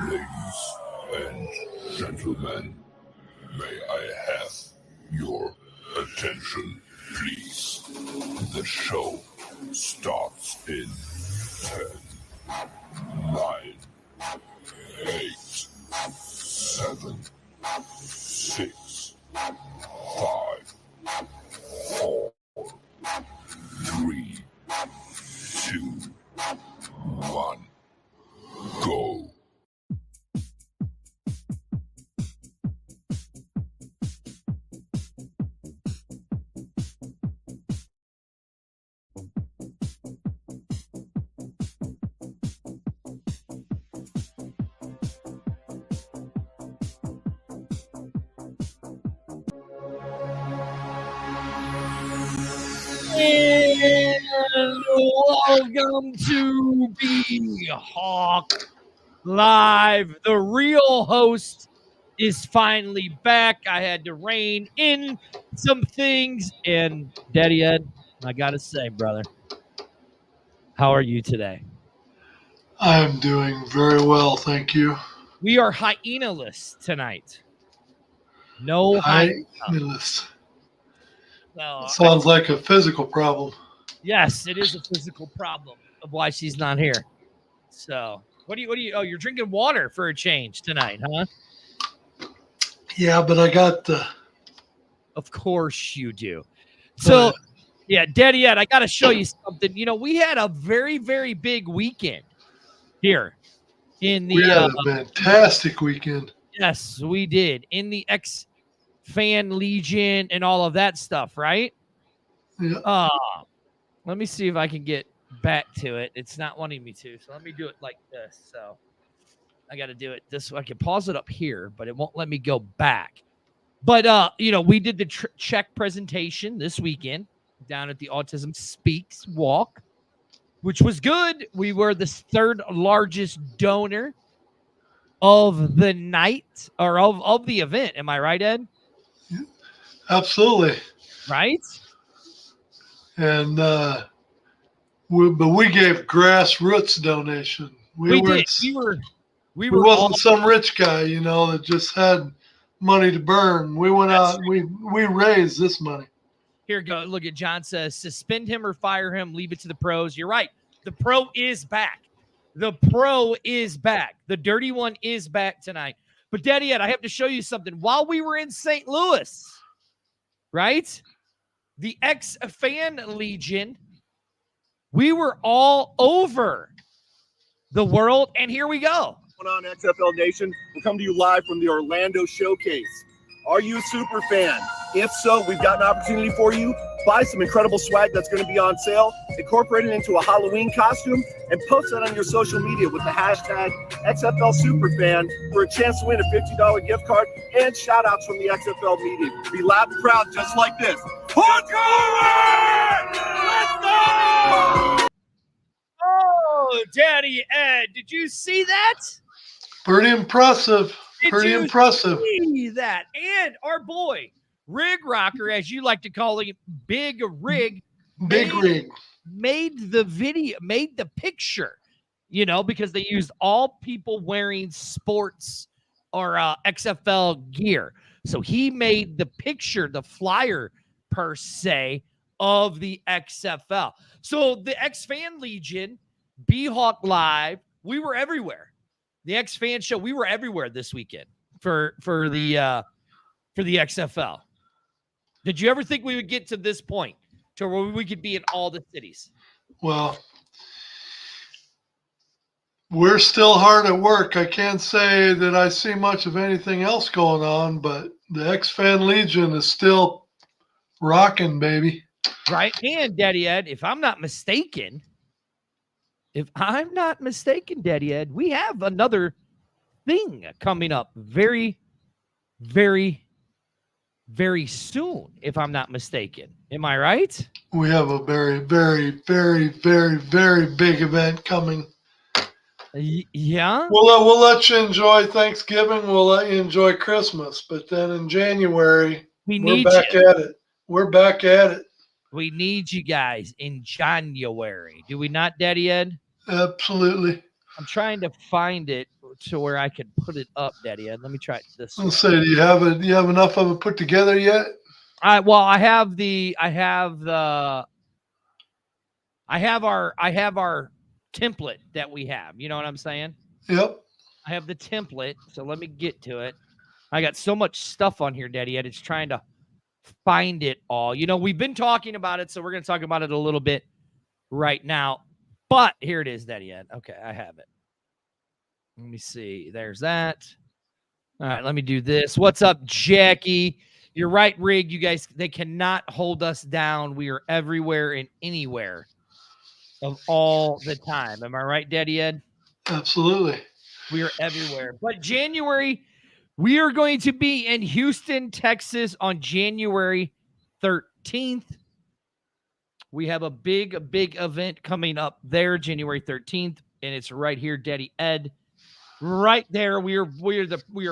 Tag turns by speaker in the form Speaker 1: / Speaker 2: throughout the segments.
Speaker 1: Ladies and gentlemen, may I have your attention, please? The show starts in 10, 9, 8, 7, 6, 5, 4, 3, 2, 1, go.
Speaker 2: And welcome to BHawk Live. The real host is finally back. I had to rein in some things. And Daddy Ed, I got to say, brother, how are you today?
Speaker 3: I'm doing very well, thank you.
Speaker 2: We are hyena-less tonight. No hyena.
Speaker 3: Hyena-less.
Speaker 2: So,
Speaker 3: Sounds like a physical problem.
Speaker 2: yes, it is a physical problem of why she's not here. So, what do you, oh, you're drinking water for a change tonight, huh?
Speaker 3: Yeah, but I got
Speaker 2: Of course you do. So, yeah, Daddy Ed, I got to show you something. You know, we had a very, very big weekend here in the.
Speaker 3: we had a fantastic weekend.
Speaker 2: Yes, we did in the Fan Legion and all of that stuff, right?
Speaker 3: Yeah.
Speaker 2: Let me see if I can get back to it. It's not wanting me to, so let me do it like this. So I got to do it this way. I can pause it up here, but it won't let me go back. But you know, we did the check presentation this weekend down at the Autism Speaks Walk, which was good. We were the third largest donor of the night or of the event. Am I right, Ed?
Speaker 3: Absolutely.
Speaker 2: Right.
Speaker 3: And we gave grassroots donation.
Speaker 2: We did. We were
Speaker 3: wasn't some rich guy, you know, that just had money to burn. We went out and we raised this money.
Speaker 2: Here we go. Look at John says, suspend him or fire him. Leave it to the pros. You're right. The pro is back. The pro is back. The dirty one is back tonight. But Daddy Ed, I have to show you something. While we were in St. Louis, right? The Fan Legion, we were all over the world. And here we go.
Speaker 4: On XFL Nation, we'll come to you live from the Orlando Showcase. Are you a super fan? If so, we've got an opportunity for you. Buy some incredible swag that's going to be on sale, incorporate it into a Halloween costume, and post that on your social media with the hashtag XFLSuperFan for a chance to win a $50 gift card and shout-outs from the XFL media. Be loud and proud just like this. Let's go!
Speaker 2: Oh, Daddy Ed, did you see that?
Speaker 3: Pretty impressive. Pretty impressive.
Speaker 2: See that? And our boy, Rig Rocker, as you like to call him, Big Rig, made the video, made the picture, you know, because they used all people wearing sports or XFL gear. So he made the picture, the flyer per se, of the XFL. So the Fan Legion, BHawk Live, we were everywhere. The Fan Show, we were everywhere this weekend for the XFL. Did you ever think we would get to this point to where we could be in all the cities?
Speaker 3: Well, we're still hard at work. I can't say that I see much of anything else going on, but the Fan Legion is still rocking, baby.
Speaker 2: Right. And Daddy Ed, if I'm not mistaken, Daddy Ed, we have another thing coming up very, very, very soon, if I'm not mistaken. Am I right?
Speaker 3: We have a very, very, very, very, very big event coming.
Speaker 2: Yeah.
Speaker 3: We'll let you enjoy Thanksgiving. We'll let you enjoy Christmas. But then in January, we're back at it. We're back at it.
Speaker 2: We need you guys in January. Do we not, Daddy Ed?
Speaker 3: Absolutely.
Speaker 2: I'm trying to find it to where I can put it up, Daddy Ed. Let me try it this way.
Speaker 3: Let's say, do you have enough of it put together yet?
Speaker 2: I have our template that we have. You know what I'm saying?
Speaker 3: Yep.
Speaker 2: I have the template, so let me get to it. I got so much stuff on here, Daddy Ed. It's trying to find it all. You know, we've been talking about it, so we're going to talk about it a little bit right now. But here it is, Daddy Ed. Okay, I have it. Let me see. There's that. All right, let me do this. What's up, Jackie? You're right, Rig. You guys, they cannot hold us down. We are everywhere and anywhere of all the time. Am I right, Daddy Ed?
Speaker 3: Absolutely.
Speaker 2: We are everywhere. But January, we are going to be in Houston, Texas on January 13th. We have a big event coming up there, January 13th, and it's right here, Daddy Ed. Right there, we are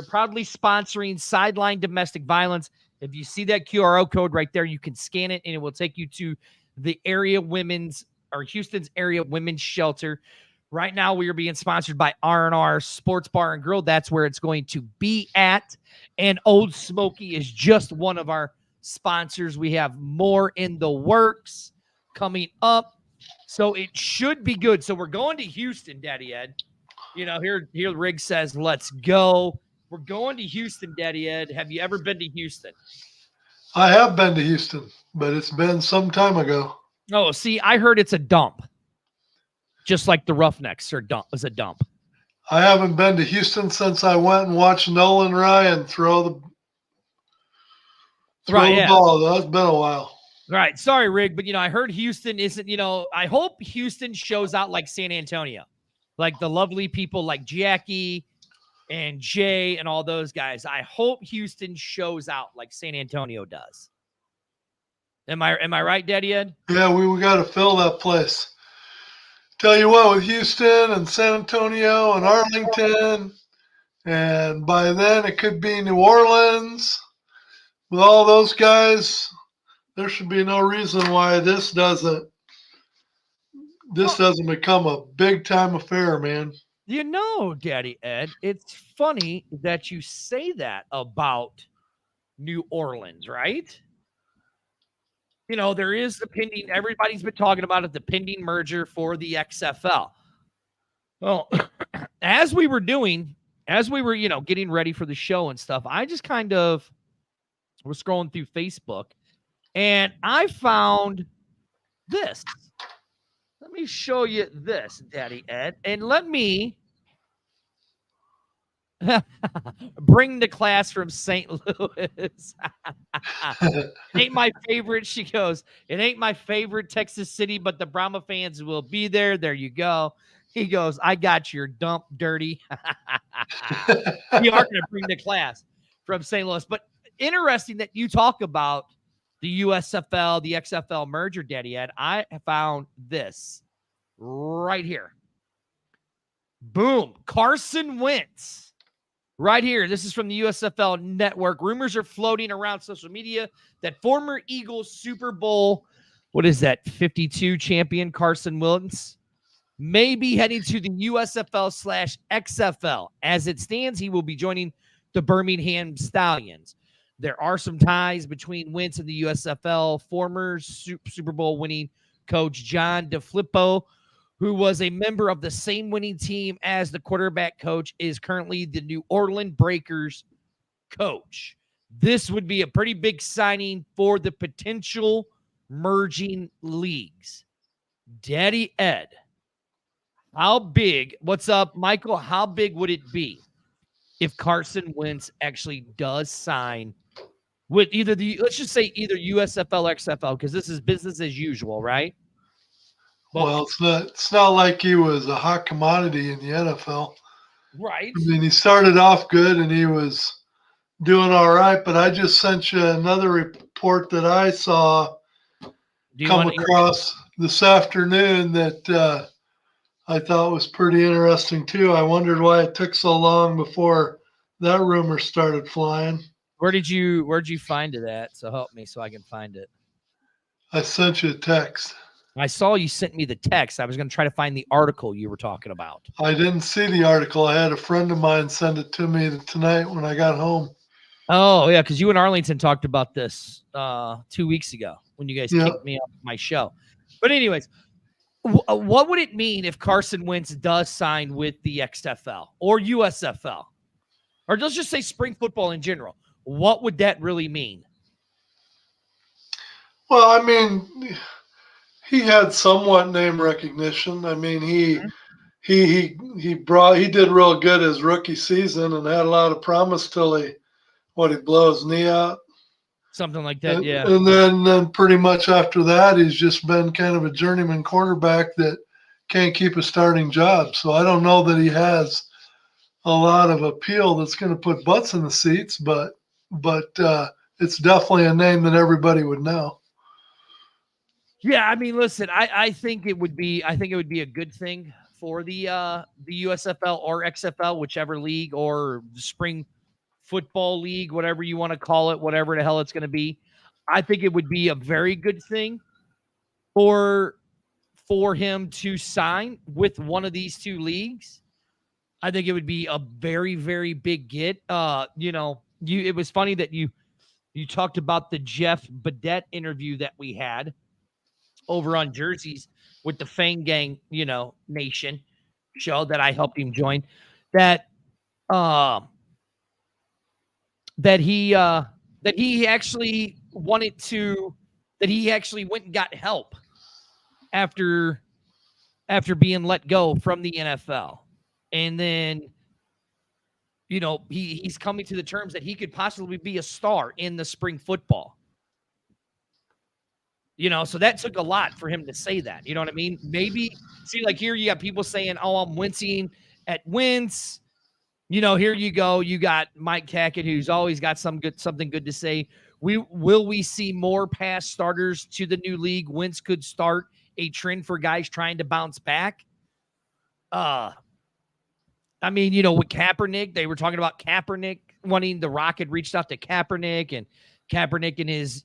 Speaker 2: proudly sponsoring Sideline Domestic Violence. If you see that QR code right there, you can scan it, and it will take you to the Houston's area women's shelter. Right now, we are being sponsored by R&R Sports Bar and Grill. That's where it's going to be at. And Old Smoky is just one of our sponsors. We have more in the works coming up, so it should be good. So we're going to Houston, Daddy Ed. You know, here Rig says, let's go. We're going to Houston, Daddy Ed. Have you ever been to Houston?
Speaker 3: I have been to Houston, but it's been some time ago.
Speaker 2: Oh, see, I heard it's a dump. Just like the Roughnecks was a dump.
Speaker 3: I haven't been to Houston since I went and watched Nolan Ryan throw the ball. That's been a while.
Speaker 2: Right. Sorry, Rig, but, I heard Houston isn't, I hope Houston shows out like San Antonio. Like the lovely people like Jackie and Jay and all those guys. I hope Houston shows out like San Antonio does. Am I right, Daddy Ed?
Speaker 3: Yeah, we got to fill that place. Tell you what, with Houston and San Antonio and Arlington, and by then it could be New Orleans. With all those guys, there should be no reason why this doesn't become a big-time affair, man.
Speaker 2: Daddy Ed, it's funny that you say that about New Orleans, right? There is the pending, everybody's been talking about it, the pending merger for the XFL. Well, as we were, getting ready for the show and stuff, I just kind of was scrolling through Facebook and I found this. Let me show you this, Daddy Ed, and let me bring the class from St. Louis. Ain't my favorite. She goes, it ain't my favorite Texas City, but the Brahma fans will be there. There you go. He goes, I got your dump dirty. We are going to bring the class from St. Louis. But interesting that you talk about the USFL, the XFL merger, Daddy Ed. I found this right here. Boom. Carson Wentz. Right here. This is from the USFL Network. Rumors are floating around social media that former Eagles Super Bowl, 52 champion Carson Wentz may be heading to the USFL/XFL. As it stands, he will be joining the Birmingham Stallions. There are some ties between Wentz and the USFL. Former Super Bowl winning coach John DeFilippo, who was a member of the same winning team as the quarterback coach, is currently the New Orleans Breakers coach. This would be a pretty big signing for the potential merging leagues. Daddy Ed, how big, what's up, Michael? How big would it be if Carson Wentz actually does sign with either let's just say either USFL or XFL, because this is business as usual, right?
Speaker 3: Well, it's not like he was a hot commodity in the NFL.
Speaker 2: Right.
Speaker 3: I mean, he started off good and he was doing all right, but I just sent you another report that I saw come across this afternoon that I thought was pretty interesting too. I wondered why it took so long before that rumor started flying.
Speaker 2: Where'd you find it at? So help me so I can find it.
Speaker 3: I sent you a text.
Speaker 2: I saw you sent me the text. I was going to try to find the article you were talking about.
Speaker 3: I didn't see the article. I had a friend of mine send it to me tonight when I got home.
Speaker 2: Oh, yeah, because you and Arlington talked about this 2 weeks ago when you guys kicked me off my show. But anyways, what would it mean if Carson Wentz does sign with the XFL or USFL? Or let's just say spring football in general. What would that really mean?
Speaker 3: Well, I mean, he had somewhat name recognition. I mean, he did real good his rookie season and had a lot of promise till he blew his knee out.
Speaker 2: Something like that, yeah.
Speaker 3: And then pretty much after that, he's just been kind of a journeyman quarterback that can't keep a starting job. So I don't know that he has a lot of appeal that's going to put butts in the seats, but it's definitely a name that everybody would know.
Speaker 2: Yeah, I mean, listen, I think it would be a good thing for the USFL or XFL, whichever league, or the spring football league, whatever you want to call it, whatever the hell it's going to be. I think it would be a very good thing for him to sign with one of these two leagues. I think it would be a very, very big get. It was funny that you talked about the Jeff Badette interview that we had over on Jerseys with the Fang Gang, Nation show that I helped him join. That he actually wanted to, that he actually went and got help after being let go from the NFL. And then, he's coming to the terms that he could possibly be a star in the spring football. So that took a lot for him to say that. You know what I mean? Maybe, see, like here you got people saying, oh, I'm wincing at Wentz. Here you go. You got Mike Cackett, who's always got something good to say. Will we see more past starters to the new league? Wentz could start a trend for guys trying to bounce back. I mean, with Kaepernick, they were talking about Kaepernick wanting, the Rock had reached out to Kaepernick, and Kaepernick and his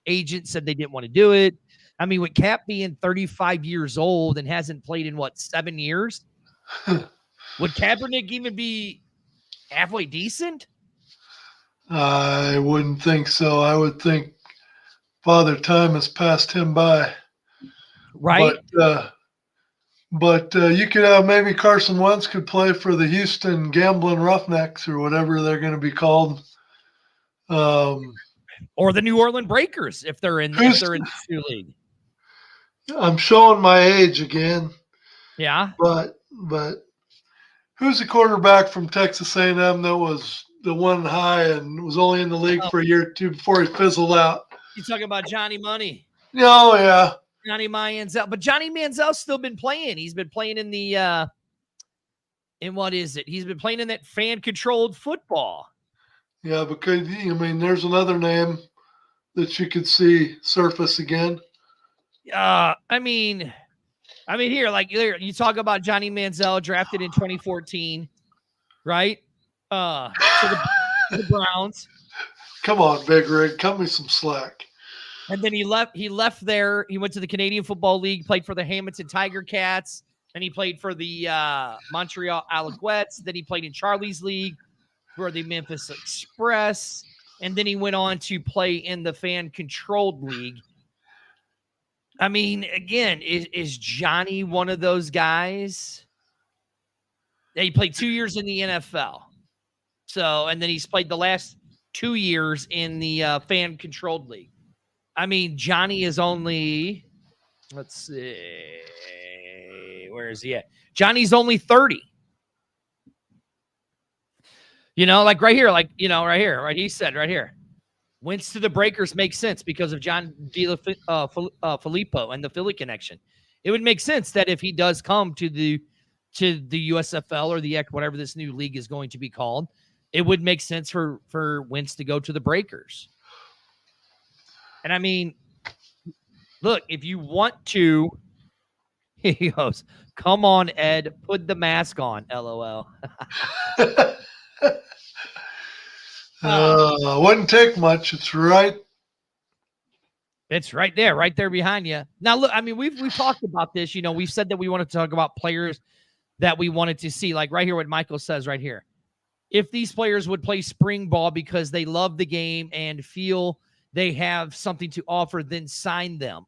Speaker 2: agent said they didn't want to do it. I mean, with Cap being 35 years old and hasn't played in 7 years, would Kaepernick even be halfway decent?
Speaker 3: I wouldn't think so. I would think Father Time has passed him by.
Speaker 2: Right.
Speaker 3: But you could have, maybe Carson Wentz could play for the Houston Gambling Roughnecks or whatever they're going to be called.
Speaker 2: Or the New Orleans Breakers if they're in the new league.
Speaker 3: I'm showing my age again.
Speaker 2: Yeah.
Speaker 3: But who's the quarterback from Texas A&M that was the one high and was only in the league for a year or two before he fizzled out?
Speaker 2: You talking about Johnny Money?
Speaker 3: Oh, yeah.
Speaker 2: Johnny Manziel. But Johnny Manziel's still been playing. He's been playing in the what is it? He's been playing in that fan-controlled football.
Speaker 3: Yeah, because, there's another name that you could see surface again.
Speaker 2: I mean, here, like, you talk about Johnny Manziel, drafted in 2014, right? To the Browns.
Speaker 3: Come on, Big Rig, cut me some slack.
Speaker 2: And then he left there. He went to the Canadian Football League, played for the Hamilton Tiger Cats. Then he played for the Montreal Alouettes. Then he played in Charlie's League for the Memphis Express. And then he went on to play in the fan-controlled league. I mean, again, is Johnny one of those guys? He played 2 years in the NFL. So, and then he's played the last 2 years in the fan-controlled league. I mean, Johnny is only, let's see, where is he at? Johnny's only 30. Like right here, right here, right? He said right here, Wentz to the Breakers makes sense because of John Filippo and the Philly connection. It would make sense that if he does come to the USFL or the whatever this new league is going to be called, it would make sense for Wentz to go to the Breakers. And I mean, look, if you want to, he goes, come on, Ed, put the mask on, LOL.
Speaker 3: Wouldn't take much. It's right
Speaker 2: It's right there behind you. Now, look, I mean, we've talked about this. You know, we've said that we wanted to talk about players that we wanted to see. Like right here, what Michael says right here. If these players would play spring ball because they love the game and feel they have something to offer, then sign them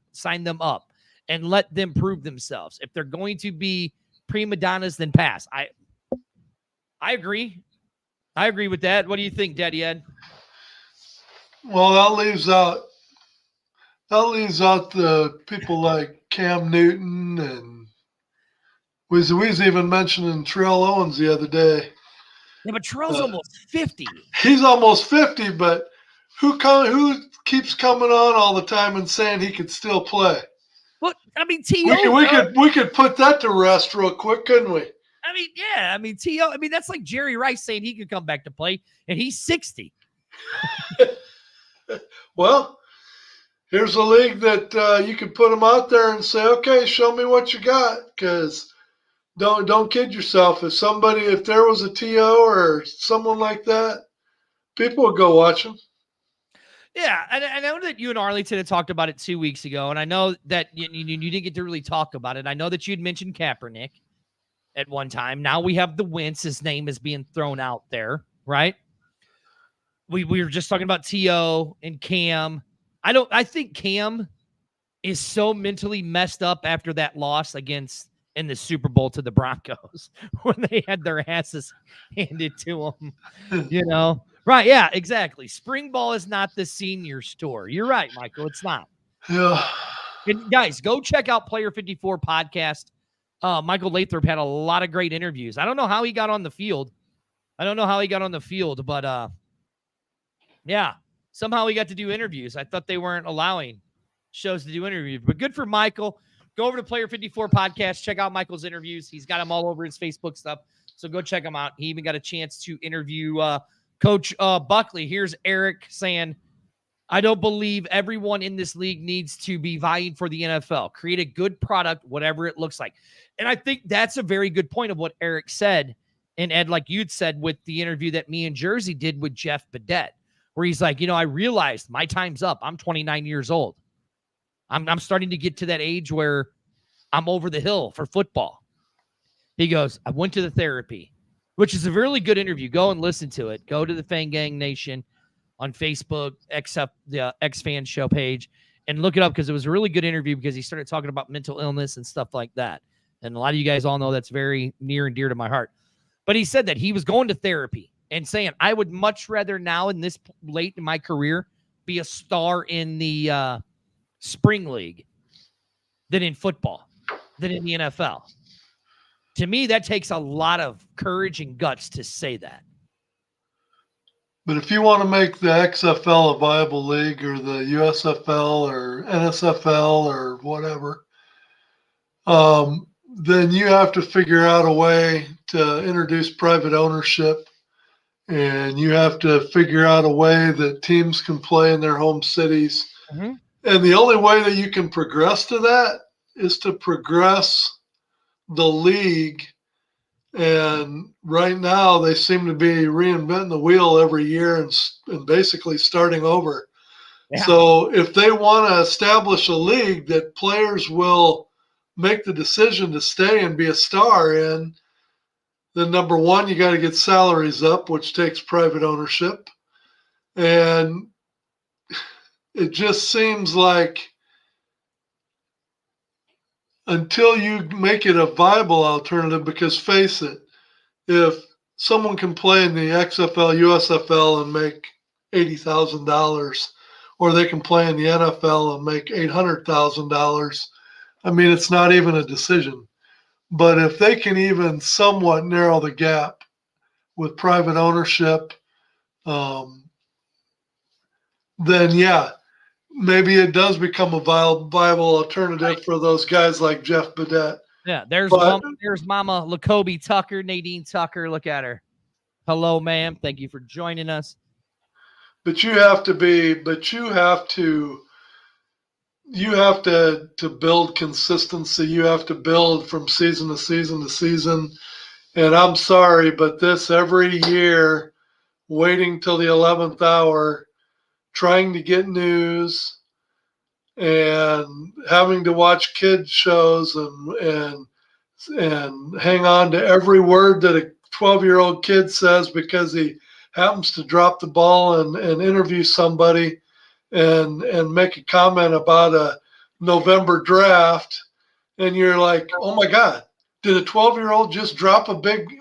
Speaker 2: up and let them prove themselves. If they're going to be prima donnas, then pass. I agree. I agree with that. What do you think, Daddy Ed?
Speaker 3: Well, that leaves out the people like Cam Newton, and we was even mentioning Terrell Owens the other day.
Speaker 2: Yeah, but Terrell's almost 50.
Speaker 3: He's almost 50, but who keeps coming on all the time and saying he could still play?
Speaker 2: Well, I mean, T.O.
Speaker 3: We could put that to rest real quick, couldn't we?
Speaker 2: I mean, yeah. I mean, T.O. I mean, that's like Jerry Rice saying he could come back to play, and he's 60.
Speaker 3: Well, here's a league that you can put them out there and say, okay, show me what you got, because don't kid yourself. If there was a T.O. or someone like that, people would go watch them.
Speaker 2: Yeah, and I know that you and Arlington had talked about it 2 weeks ago, and I know that you didn't get to really talk about it. I know that you'd mentioned Kaepernick at one time. Now we have the Wentz. His name is being thrown out there, right? We were just talking about T.O. and Cam. I think Cam is so mentally messed up after that loss in the Super Bowl to the Broncos when they had their asses handed to them, you know? Right, yeah, exactly. Spring ball is not the senior's tour. You're right, Michael. It's not.
Speaker 3: Yeah.
Speaker 2: And guys, go check out Player 54 podcast. Michael Lathrop had a lot of great interviews. I don't know how he got on the field. But yeah, somehow he got to do interviews. I thought they weren't allowing shows to do interviews, but good for Michael. Go over to Player 54 podcast. Check out Michael's interviews. He's got them all over his Facebook stuff. So go check them out. He even got a chance to interview Coach Buckley. Here's Eric saying, I don't believe everyone in this league needs to be vying for the NFL. Create a good product, whatever it looks like. And I think that's a very good point of what Eric said. And Ed, like you'd said with the interview that me and Jersey did with Jeff Badette, where he's like, I realized my time's up. I'm 29 years old. I'm starting to get to that age where I'm over the hill for football. He goes, I went to the therapy, which is a really good interview. Go and listen to it. Go to the Fan Gang Nation on Facebook, the X Fan Show page, and look it up because it was a really good interview because he started talking about mental illness and stuff like that. And a lot of you guys all know that's very near and dear to my heart. But he said that he was going to therapy and saying, I would much rather now in this late in my career be a star in the spring league than in football, than in the NFL. To me, that takes a lot of courage and guts to say that.
Speaker 3: But if you want to make the XFL a viable league or the USFL or NSFL or whatever, then you have to figure out a way to introduce private ownership, and you have to figure out a way that teams can play in their home cities. Mm-hmm. And the only way that you can progress to that is to progress the league. And right now they seem to be reinventing the wheel every year and basically starting over. Yeah. So if they want to establish a league that players will make the decision to stay and be a star in, then number one, you got to get salaries up, which takes private ownership. And it just seems like until you make it a viable alternative, because face it, if someone can play in the XFL, USFL and make $80,000, or they can play in the NFL and make $800,000, I mean, it's not even a decision. But if they can even somewhat narrow the gap with private ownership, then yeah, maybe it does become a viable alternative for those guys like Jeff Badette.
Speaker 2: Yeah, there's Mama Lacobe Tucker, Nadine Tucker. Look at her. Hello, ma'am. Thank you for joining us.
Speaker 3: But you have to build consistency. You have to build from season to season to season. And I'm sorry, but this every year, waiting till the 11th hour, trying to get news, and having to watch kids shows and hang on to every word that a 12-year-old kid says because he happens to drop the ball and interview somebody and make a comment about a November draft, and you're like, oh my God, did a 12-year-old just drop a big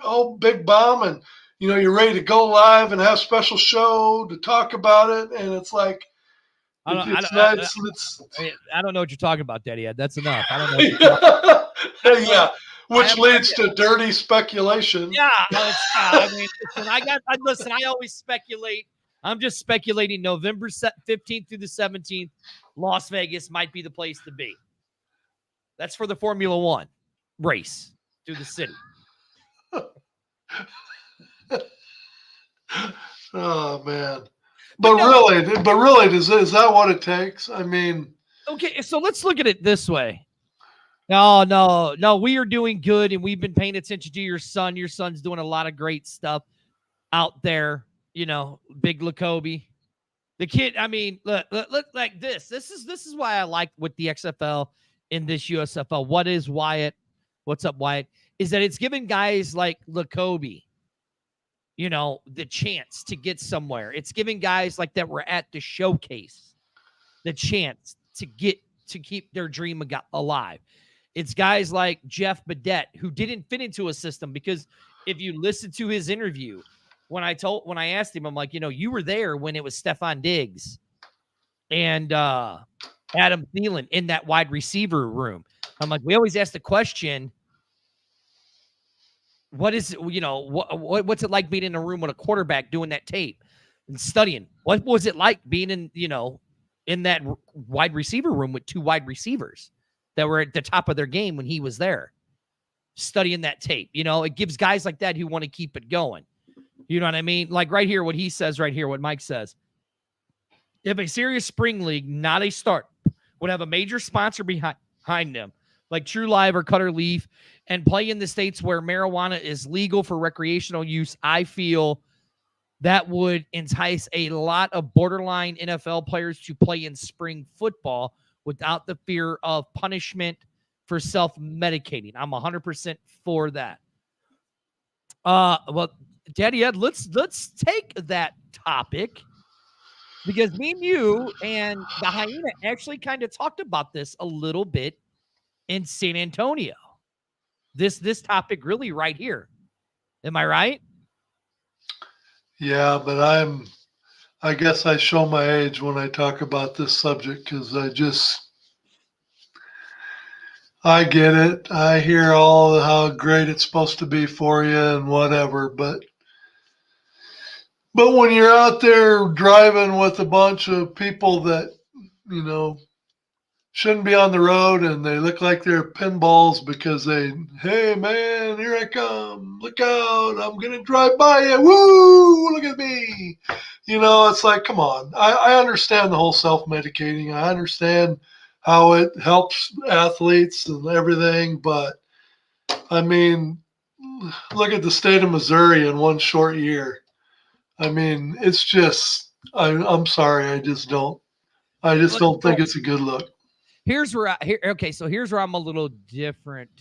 Speaker 3: bomb, and you're ready to go live and have a special show to talk about it, and it's like
Speaker 2: I don't know what you're talking about, Daddy Ed. That's enough. I don't know. What you're talking about.
Speaker 3: Yeah, which leads to dirty speculation.
Speaker 2: Yeah, I mean, listen. I always speculate. I'm just speculating. November 15th through the 17th, Las Vegas might be the place to be. That's for the Formula One race through the city.
Speaker 3: Oh man. But really, is that what it takes? I mean,
Speaker 2: okay, so let's look at it this way. No, we are doing good, and we've been paying attention to your son. Your son's doing a lot of great stuff out there. Big Lacobe. The kid, I mean, look like this. This is why I like with the XFL in this USFL. What is Wyatt? What's up, Wyatt? Is that it's giving guys like Lacobe, the chance to get somewhere. It's giving guys like that were at the showcase the chance to keep their dream alive. It's guys like Jeff Badette who didn't fit into a system, because if you listen to his interview, when I asked him, I'm like, you were there when it was Stephon Diggs and Adam Thielen in that wide receiver room. I'm like, we always ask the question, what is it, what's it like being in a room with a quarterback doing that tape and studying? What was it like being in that wide receiver room with two wide receivers that were at the top of their game when he was there studying that tape? It gives guys like that who want to keep it going. You know what I mean? Like right here, what he says right here, what Mike says. If a serious spring league, not a start, would have a major sponsor behind them, like True Live or Cutter Leaf, and play in the states where marijuana is legal for recreational use, I feel that would entice a lot of borderline NFL players to play in spring football without the fear of punishment for self-medicating. I'm 100% for that. Well, Daddy Ed, let's take that topic, because me and you and the Hyena actually kind of talked about this a little bit in San Antonio. This topic really right here. Am I right?
Speaker 3: Yeah, but I guess I show my age when I talk about this subject, because I get it. I hear all how great it's supposed to be for you and whatever, but when you're out there driving with a bunch of people that, shouldn't be on the road, and they look like they're pinballs because hey man, here I come, look out, I'm going to drive by you, woo, look at me. It's like, come on. I understand the whole self-medicating. I understand how it helps athletes and everything, but I mean, look at the state of Missouri in one short year. I mean, it's just, I'm sorry, I just don't think it's a good look.
Speaker 2: Here's where I'm a little different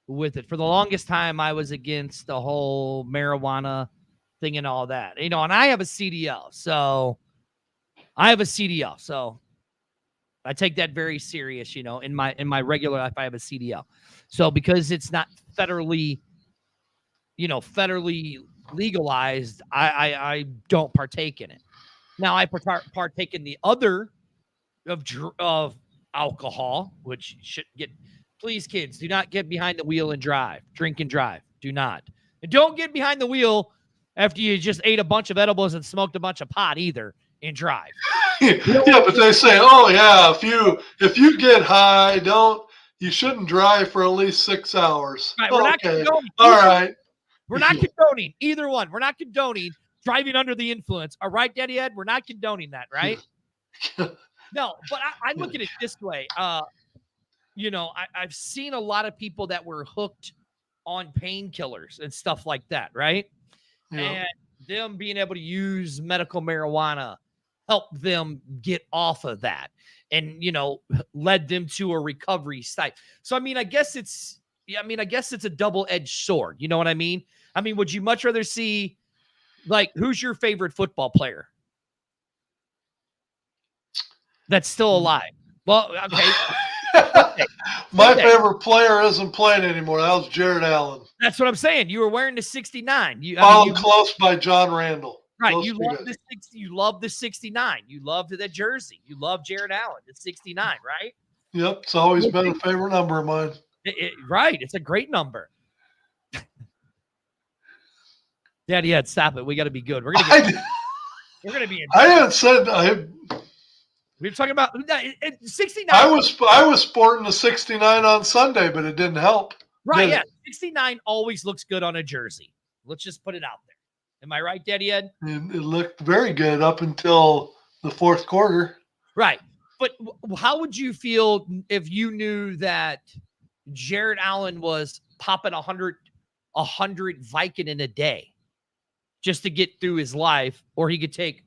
Speaker 2: with it. For the longest time, I was against the whole marijuana thing and all that, and I have a CDL, so I take that very serious, in my regular life. I have a CDL. So because it's not federally legalized, I don't partake in it. Now I partake in the other of alcohol, which should get, please kids, do not get behind the wheel and drink and drive. Do not. And don't get behind the wheel after you just ate a bunch of edibles and smoked a bunch of pot either and drive.
Speaker 3: Yeah, but they say, oh yeah, if you get high, you shouldn't drive for at least 6 hours.
Speaker 2: Right, we're
Speaker 3: okay.
Speaker 2: Not condoning.
Speaker 3: All right.
Speaker 2: We're not condoning either one. We're not condoning driving under the influence. All right, Daddy Ed, we're not condoning that, right? No, but I look at it this way. I've seen a lot of people that were hooked on painkillers and stuff like that, right? Yeah. And them being able to use medical marijuana helped them get off of that and, led them to a recovery site. So, I guess it's a double-edged sword. You know what I mean? Would you much rather see, who's your favorite football player that's still alive? Well, okay.
Speaker 3: My favorite player isn't playing anymore. That was Jared Allen.
Speaker 2: That's what I'm saying. You were wearing the 69.
Speaker 3: Followed close by John Randall.
Speaker 2: Right. You love the 69. You loved the jersey. You love Jared Allen, the 69, right?
Speaker 3: Yep. It's always been a favorite number of mine.
Speaker 2: Right. It's a great number. Daddy, stop it. We got to be good. We're going to be.
Speaker 3: I haven't said.
Speaker 2: We were talking about 69.
Speaker 3: I was sporting the 69 on Sunday, but it didn't help.
Speaker 2: Right. Yeah. 69 always looks good on a jersey. Let's just put it out there. Am I right, Daddy Ed?
Speaker 3: It looked very good up until the fourth quarter.
Speaker 2: Right. But how would you feel if you knew that Jared Allen was popping 100 Vicodin in a day just to get through his life, or he could take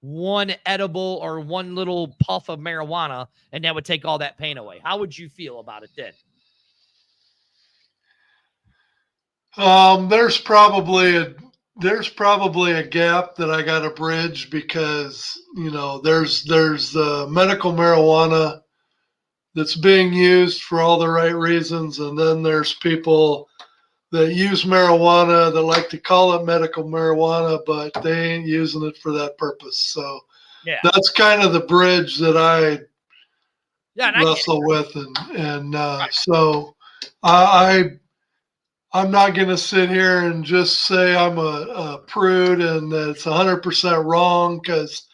Speaker 2: one edible or one little puff of marijuana and that would take all that pain away? How would you feel about it then?
Speaker 3: There's probably a gap that I got to bridge because, there's the medical marijuana that's being used for all the right reasons. And then there's people that use marijuana that like to call it medical marijuana, but they ain't using it for that purpose. So that's kind of the bridge that I wrestle with. And right. So I'm not going to sit here and just say I'm a prude and that it's 100% wrong, because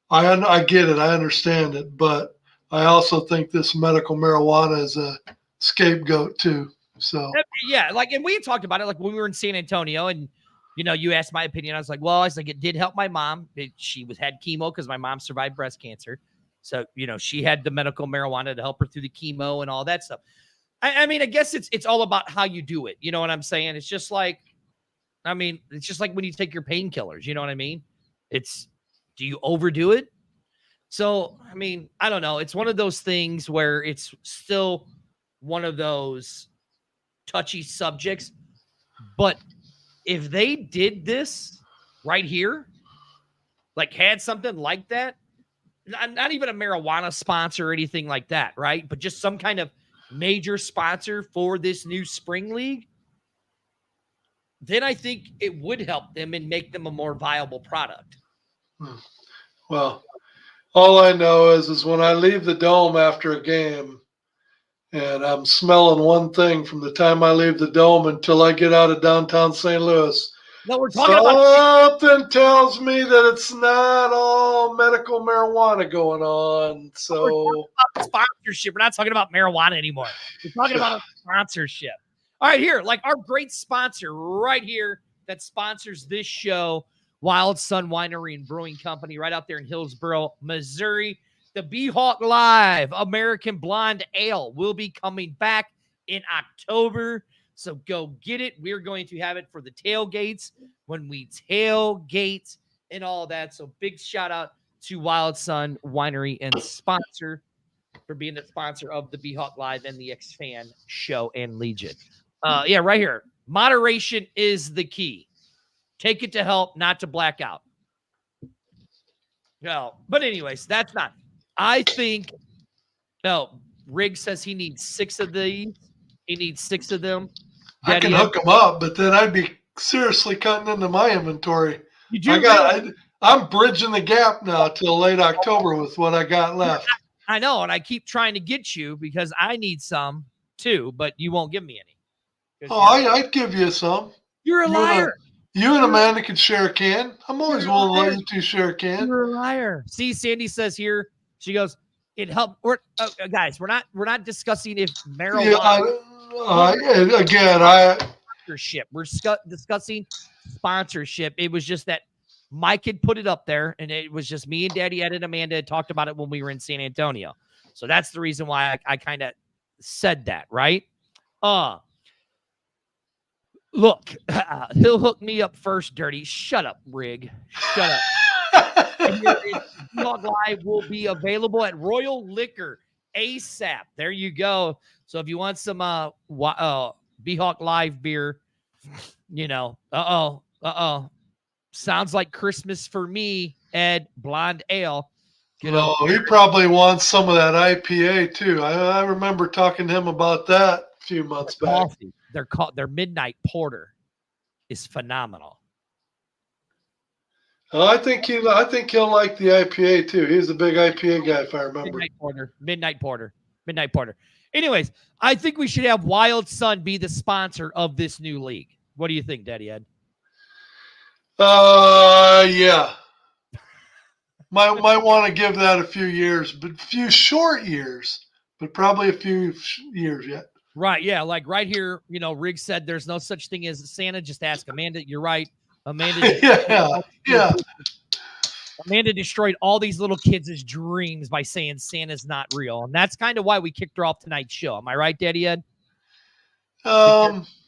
Speaker 3: I get it. I understand it. But I also think this medical marijuana is a scapegoat too. So,
Speaker 2: yeah, and we had talked about it when we were in San Antonio, and, you asked my opinion. I was like, it did help my mom. She had chemo because my mom survived breast cancer. So, she had the medical marijuana to help her through the chemo and all that stuff. I guess it's all about how you do it. You know what I'm saying? It's just like when you take your painkillers, you know what I mean? Do you overdo it? So, I don't know. It's one of those things where it's still one of those touchy subjects. But if they did this right here, had something like that, not even a marijuana sponsor or anything like that, right? But just some kind of major sponsor for this new spring league, then I think it would help them and make them a more viable product.
Speaker 3: Well, all I know is when I leave the dome after a game and I'm smelling one thing from the time I leave the dome until I get out of downtown St. Louis.
Speaker 2: No, we're talking about
Speaker 3: something tells me that it's not all medical marijuana going on. So
Speaker 2: we're talking about sponsorship. We're not talking about marijuana anymore. We're talking about a sponsorship. All right, here, our great sponsor right here that sponsors this show, Wild Sun Winery and Brewing Company, right out there in Hillsboro, Missouri. The BHawk Live American Blonde Ale will be coming back in October. So go get it. We're going to have it for the tailgates when we tailgate and all that. So big shout out to Wild Sun Winery and sponsor for being the sponsor of the BHawk Live and the X-Fan Show and Legion. Right here. Moderation is the key. Take it to help, not to black out. No, but anyways, that's not. I think, Riggs says he needs 6 of these. He needs 6 of them.
Speaker 3: I can hook them up, but then I'd be seriously cutting into my inventory. I'm bridging the gap now till late October with what I got left.
Speaker 2: I know, and I keep trying to get you because I need some too, but you won't give me any.
Speaker 3: I'd give you some.
Speaker 2: You're a liar.
Speaker 3: You and Amanda could share a can. I'm always willing to let you two share a can.
Speaker 2: You're a liar. See, Sandy says here, she goes, it helped. Guys, we're not discussing if marijuana. Sponsorship. We're discussing sponsorship. It was just that Mike had put it up there, and it was just me and Daddy Ed and Amanda had talked about it when we were in San Antonio. So that's the reason why I kind of said that, right? Look, he'll hook me up first, Dirty. Shut up, Rig. Shut up. And here is BHawk Live will be available at Royal Liquor ASAP. There you go. So if you want some BHawk Live beer, sounds like Christmas for me, Ed. Blonde ale.
Speaker 3: No, he probably wants some of that IPA too. I remember talking to him about that a few months back.
Speaker 2: Coffee. Their Midnight Porter is phenomenal.
Speaker 3: Oh, I think he'll like the IPA too. He's a big IPA guy, if I remember.
Speaker 2: Midnight Porter. Anyways, I think we should have Wild Sun be the sponsor of this new league. What do you think, Daddy Ed?
Speaker 3: Yeah. Might want to give that a few years, but a few short years, but probably a few years yet.
Speaker 2: Right, yeah, like right here, Rigg said there's no such thing as Santa. Just ask Amanda. You're right. Amanda.
Speaker 3: Yeah.
Speaker 2: Amanda destroyed all these little kids' dreams by saying Santa's not real, and that's kind of why we kicked her off tonight's show. Am I right, Daddy Ed? We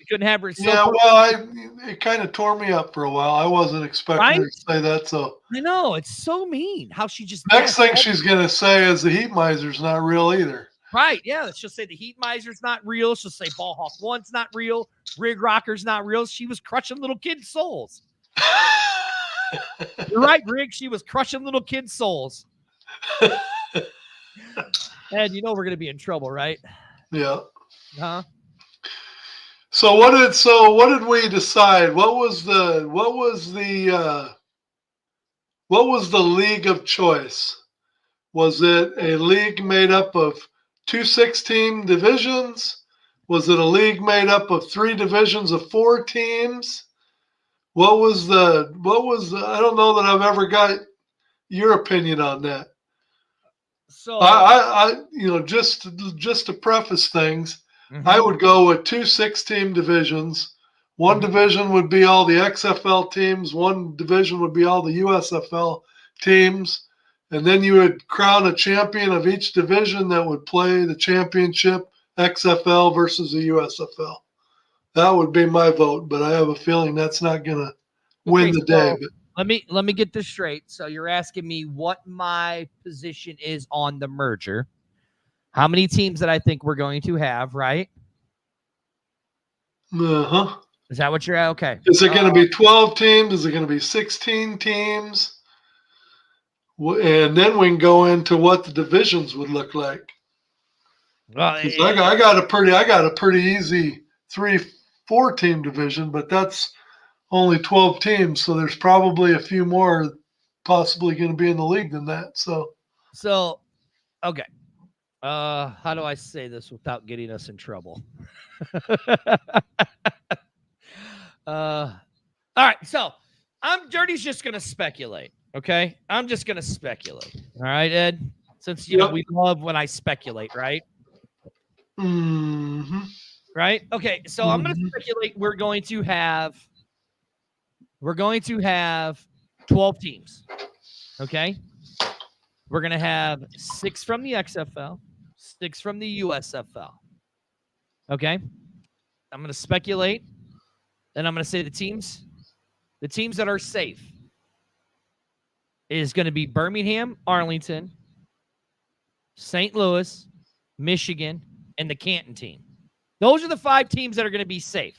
Speaker 2: couldn't have her.
Speaker 3: It kind of tore me up for a while. I wasn't expecting her to say that. So
Speaker 2: I know it's so mean how she just.
Speaker 3: Next thing she's gonna say is the heat miser's not real either.
Speaker 2: Right? Yeah, she'll say the heat miser's not real. She'll say BHawk 1's not real. Rig Rocker's not real. She was crushing little kids' souls. You're right, Rig. She was crushing little kids' souls. And we're gonna be in trouble, right?
Speaker 3: Yeah.
Speaker 2: Huh?
Speaker 3: So what did we decide? What was the league of choice? Was it a league made up of 2 6-team divisions? Was it a league made up of 3 divisions of 4 teams? What was I don't know that I've ever got your opinion on that. So I just to preface things, I would go with 2 6-team divisions. One division would be all the XFL teams. One division would be all the USFL teams. And then you would crown a champion of each division that would play the championship, XFL versus the USFL. That would be my vote, but I have a feeling that's not going to win the day.
Speaker 2: But let me get this straight. So you're asking me what my position is on the merger. How many teams that I think we're going to have, right?
Speaker 3: Uh-huh.
Speaker 2: Is that what you're at? Okay.
Speaker 3: Is it going to be 12 teams? Is it going to be 16 teams? And then we can go into what the divisions would look like. Well, I got a pretty easy 3-4 team division, but that's only 12 teams, so there's probably a few more possibly going to be in the league than that. So
Speaker 2: okay. How do I say this without getting us in trouble? All right, so Dirty's just going to speculate, okay? I'm just going to speculate. All right, Ed? Since, we love when I speculate, right?
Speaker 3: Mm-hmm.
Speaker 2: Right? Okay, so I'm going to speculate we're going to have 12 teams, okay? We're going to have 6 from the XFL, 6 from the USFL, okay? I'm going to speculate, and I'm going to say the teams that are safe is going to be Birmingham, Arlington, St. Louis, Michigan, and the Canton team. Those are the 5 teams that are going to be safe,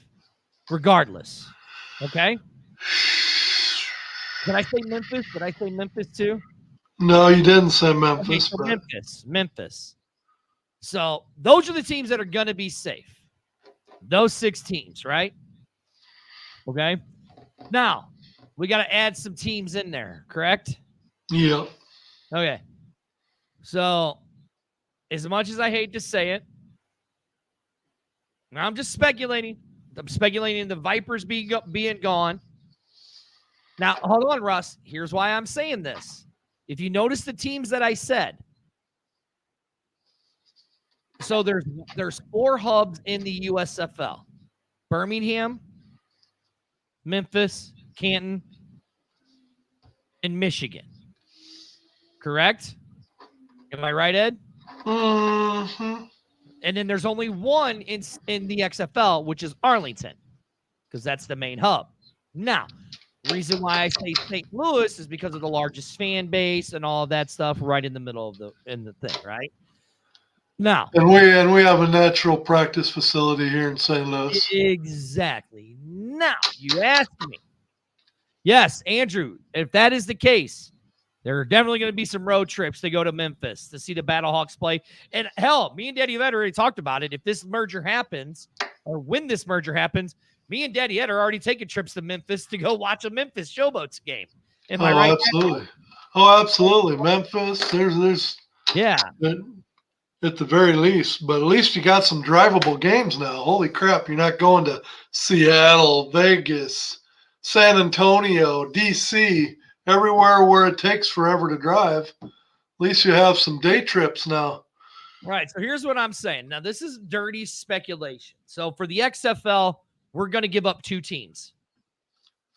Speaker 2: regardless, okay? Did I say Memphis? Did I say Memphis too?
Speaker 3: No, you didn't say Memphis.
Speaker 2: Okay, so Memphis. So those are the teams that are going to be safe. Those 6 teams, right? Okay. Now, we got to add some teams in there, correct?
Speaker 3: Yeah.
Speaker 2: Okay. So, as much as I hate to say it, I'm just speculating. I'm speculating the Vipers being gone. Now, hold on, Russ. Here's why I'm saying this. If you notice the teams that I said, so there's 4 hubs in the USFL. Birmingham, Memphis, Canton, and Michigan. Correct? Am I right, Ed?
Speaker 3: Mm-hmm.
Speaker 2: And then there's only one in the XFL, which is Arlington, because that's the main hub. Now, Reason why I say St. Louis is because of the largest fan base and all of that stuff right in the middle of the thing, right? Now,
Speaker 3: and we have a natural practice facility here in St. Louis.
Speaker 2: Exactly. Now, you ask me. Yes, Andrew, if that is the case, there are definitely going to be some road trips to go to Memphis to see the BHawks play. And hell, me and Daddy Ed already talked about it. If this merger happens, or when this merger happens, me and Daddy Ed are already taking trips to Memphis to go watch a Memphis Showboats game. Am I right?
Speaker 3: Absolutely. Oh, absolutely. Memphis, there's
Speaker 2: yeah.
Speaker 3: At the very least, but at least you got some drivable games now. Holy crap, you're not going to Seattle, Vegas, San Antonio, DC, everywhere where it takes forever to drive. At least you have some day trips now.
Speaker 2: Right. So here's what I'm saying. Now, this is dirty speculation. So for the XFL, we're going to give up 2 teams.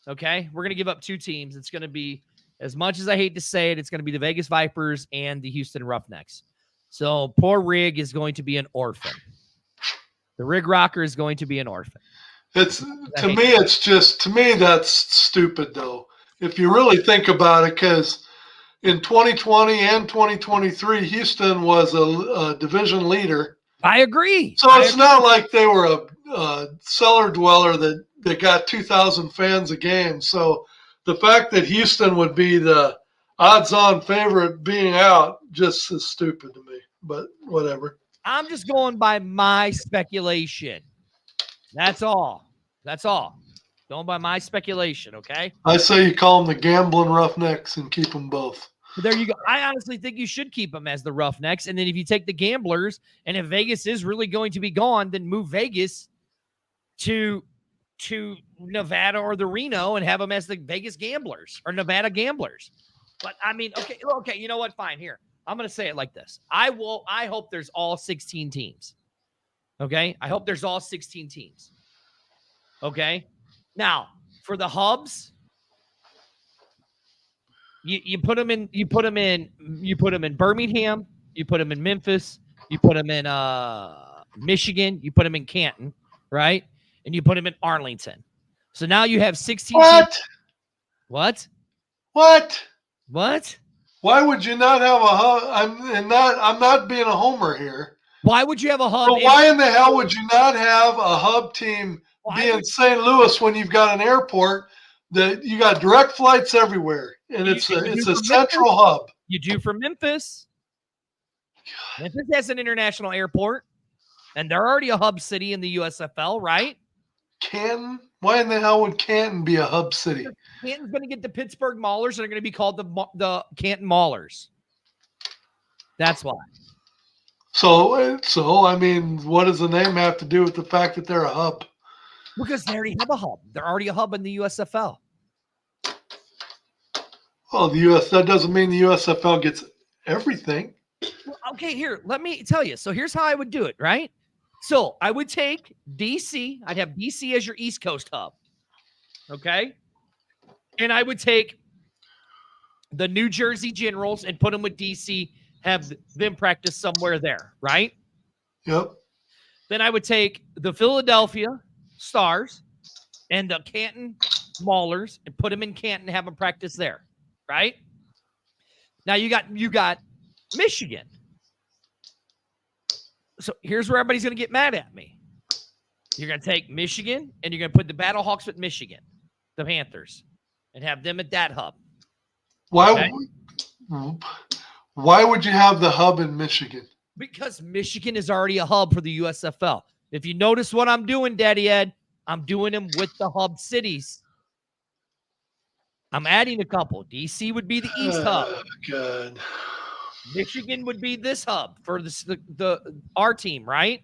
Speaker 2: Okay? We're going to give up 2 teams. It's going to be, as much as I hate to say it, it's going to be the Vegas Vipers and the Houston Roughnecks. So poor Rig is going to be an orphan. The Rig Rocker is going to be an orphan.
Speaker 3: It's to me that's stupid though. If you really think about it, because in 2020 and 2023, Houston was a division leader.
Speaker 2: I agree.
Speaker 3: So it's not like they were a cellar dweller that got 2,000 fans a game. So the fact that Houston would be the odds-on favorite being out just is stupid to me. But whatever.
Speaker 2: I'm just going by my speculation. That's all. Going by my speculation, okay?
Speaker 3: I say you call them the gambling Roughnecks and keep them both.
Speaker 2: But there you go. I honestly think you should keep them as the Roughnecks. And then if you take the Gamblers, and if Vegas is really going to be gone, then move Vegas to Nevada or the Reno and have them as the Vegas Gamblers or Nevada Gamblers. But I mean, okay, you know what? Fine. Here, I'm going to say it like this. I hope there's all 16 teams. Okay? I hope there's all 16 teams. Okay? Now, for the hubs, you put them in Birmingham, you put them in Memphis, you put them in Michigan, you put them in Canton, right? And you put them in Arlington. So now you have 16 teams. What?
Speaker 3: Why would you not have a hub? I'm not being a homer here.
Speaker 2: Why would you have a hub?
Speaker 3: But why in the hell would you not have a hub team be in St. Louis when you've got an airport that you got direct flights everywhere, and it's a central hub?
Speaker 2: You do for Memphis. Memphis has an international airport, and they're already a hub city in the USFL, right?
Speaker 3: Canton? Why in the hell would Canton be a hub city?
Speaker 2: Canton's going to get the Pittsburgh Maulers, and they're going to be called the Canton Maulers. That's why.
Speaker 3: So I mean, what does the name have to do with the fact that they're a hub?
Speaker 2: Because they already have a hub. They're already a hub in the USFL.
Speaker 3: Well, that doesn't mean the USFL gets everything.
Speaker 2: Well, okay, here, let me tell you. So here's how I would do it, right? So I would take DC. I'd have DC as your East Coast hub. Okay? And I would take the New Jersey Generals and put them with DC, have them practice somewhere there, right?
Speaker 3: Yep.
Speaker 2: Then I would take the Philadelphia Stars and the Canton Maulers and put them in Canton, have them practice there, right? Now you got Michigan. So here's where everybody's going to get mad at me. You're going to take Michigan and you're going to put the BHawks with Michigan, the Panthers, and have them at that hub.
Speaker 3: Why would you have the hub in Michigan?
Speaker 2: Because Michigan is already a hub for the USFL. If you notice what I'm doing, Daddy Ed, I'm doing them with the hub cities. I'm adding a couple. DC would be the East hub.
Speaker 3: God.
Speaker 2: Michigan would be this hub for our team, right?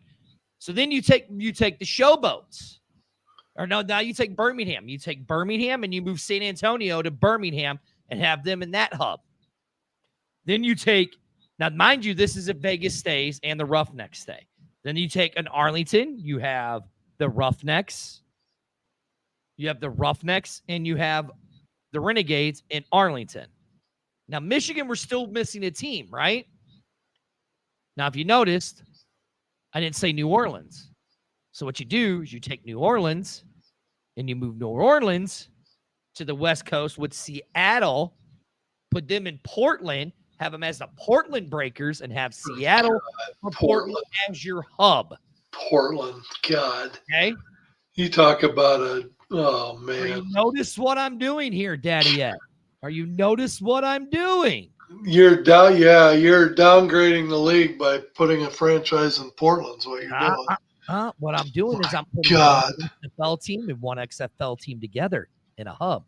Speaker 2: So then you take the Showboats. Or no, now you take Birmingham. You take Birmingham and you move San Antonio to Birmingham and have them in that hub. Then you take, now mind you, this is if Vegas stays and the Roughnecks stay. Then you take an Arlington, you have the Roughnecks. You have the Roughnecks and you have the Renegades in Arlington. Now, Michigan, we're still missing a team, right? Now, if you noticed, I didn't say New Orleans. So what you do is you take New Orleans and you move New Orleans to the West Coast with Seattle, put them in Portland, have them as the Portland Breakers, and have Seattle or Portland as your hub.
Speaker 3: Portland, God.
Speaker 2: Okay.
Speaker 3: You talk about oh man.
Speaker 2: Are you notice what I'm doing here, Daddy Ed? Are you notice what I'm doing?
Speaker 3: You're downgrading the league by putting a franchise in Portland's what you're doing.
Speaker 2: What I'm doing is I'm putting one XFL team and one XFL team together in a hub.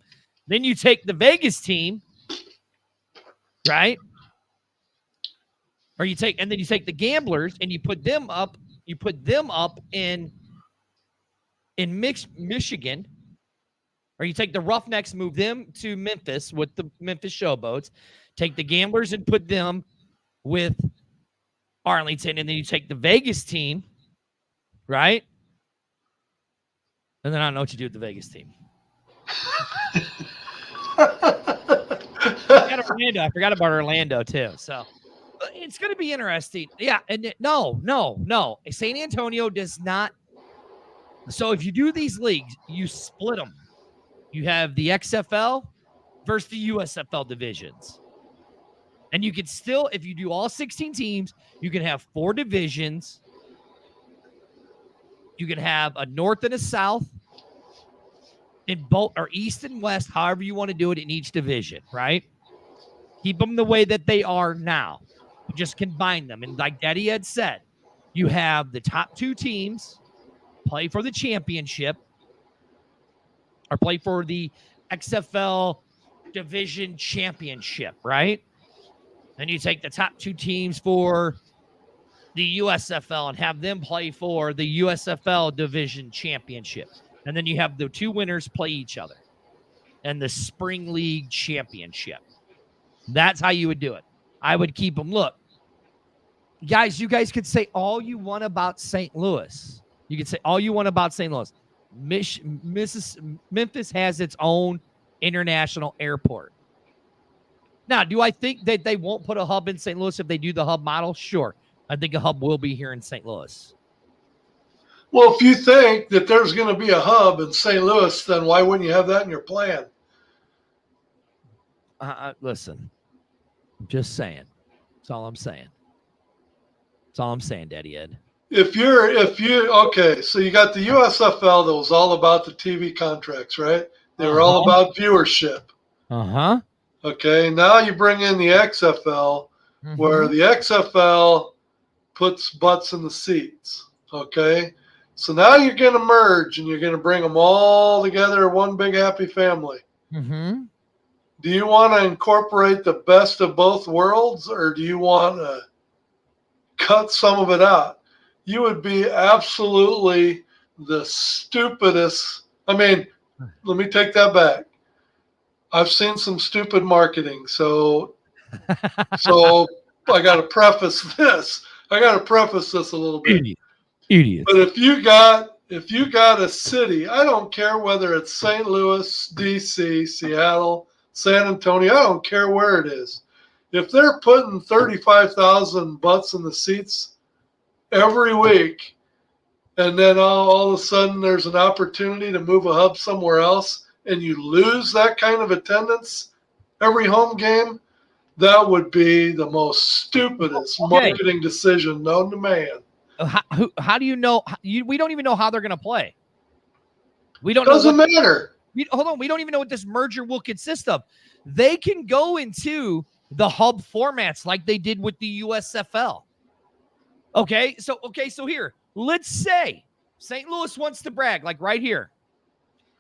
Speaker 2: Then you take the Vegas team, right? Or you take the Gamblers and you put them up. You put them up in Michigan. Or you take the Roughnecks, move them to Memphis with the Memphis Showboats. Take the Gamblers and put them with Arlington. And then you take the Vegas team, right? And then I don't know what you do with the Vegas team. I forgot about Orlando, too. So it's going to be interesting. Yeah. And no. San Antonio does not. So if you do these leagues, you split them. You have the XFL versus the USFL divisions. And you can still, if you do all 16 teams, you can have 4 divisions. You can have a North and a South in both, or East and West, however you want to do it in each division, right? Keep them the way that they are now. Just combine them. And like Daddy had said, you have the top 2 teams play for the championship or play for the XFL division championship, right? Then you take the top 2 teams for the USFL and have them play for the USFL division championship. And then you have the 2 winners play each other and the spring league championship. That's how you would do it. I would keep them. Look, guys, you guys could say all you want about St. Louis. You could say all you want about St. Louis. Memphis has its own international airport. Now, do I think that they won't put a hub in St. Louis if they do the hub model? Sure. I think a hub will be here in St. Louis.
Speaker 3: Well, if you think that there's going to be a hub in St. Louis, then why wouldn't you have that in your plan?
Speaker 2: Listen, I'm just saying. That's all I'm saying. That's all I'm saying, Daddy Ed.
Speaker 3: Okay, so you got the USFL that was all about the TV contracts, right? They were all about viewership.
Speaker 2: Uh-huh.
Speaker 3: Okay, now you bring in the XFL, where the XFL puts butts in the seats. Okay, so now you're going to merge and you're going to bring them all together, one big happy family.
Speaker 2: Mm-hmm.
Speaker 3: Do you want to incorporate the best of both worlds, or do you want to cut some of it out? You would be absolutely the stupidest. I mean, let me take that back. I've seen some stupid marketing, so I got to preface this. I got to preface this a little bit.
Speaker 2: Idiot.
Speaker 3: But if you got a city, I don't care whether it's St. Louis, D.C., Seattle, San Antonio, I don't care where it is. If they're putting 35,000 butts in the seats every week, and then all of a sudden there's an opportunity to move a hub somewhere else, and you lose that kind of attendance every home game, that would be the most stupidest marketing decision known to man.
Speaker 2: How do you know? We don't even know how they're going to play. We don't.
Speaker 3: Doesn't matter.
Speaker 2: Hold on. We don't even know what this merger will consist of. They can go into the hub formats like they did with the USFL. Okay. So here, let's say St. Louis wants to brag, like right here.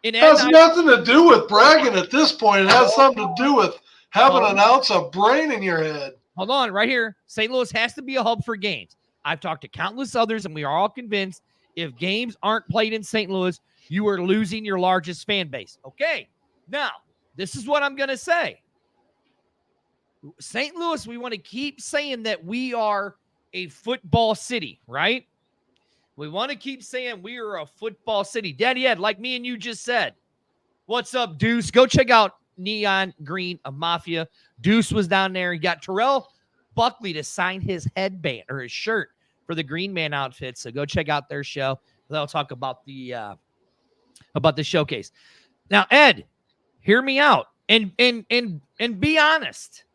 Speaker 3: It has nothing to do with bragging at this point. It has something to do with having an ounce of brain in your head.
Speaker 2: Hold on, right here. St. Louis has to be a hub for games. I've talked to countless others, and we are all convinced if games aren't played in St. Louis, you are losing your largest fan base. Okay, now, this is what I'm going to say. St. Louis, we want to keep saying that we are a football city, right? We want to keep saying we are a football city. Daddy Ed, like me and you just said, what's up, Deuce? Go check out Neon Green of Mafia. Deuce was down there. He got Terrell Buckley to sign his headband or his shirt for the Green Man outfit. So go check out their show. They'll talk about the showcase. Now, Ed, Hear me out and be honest.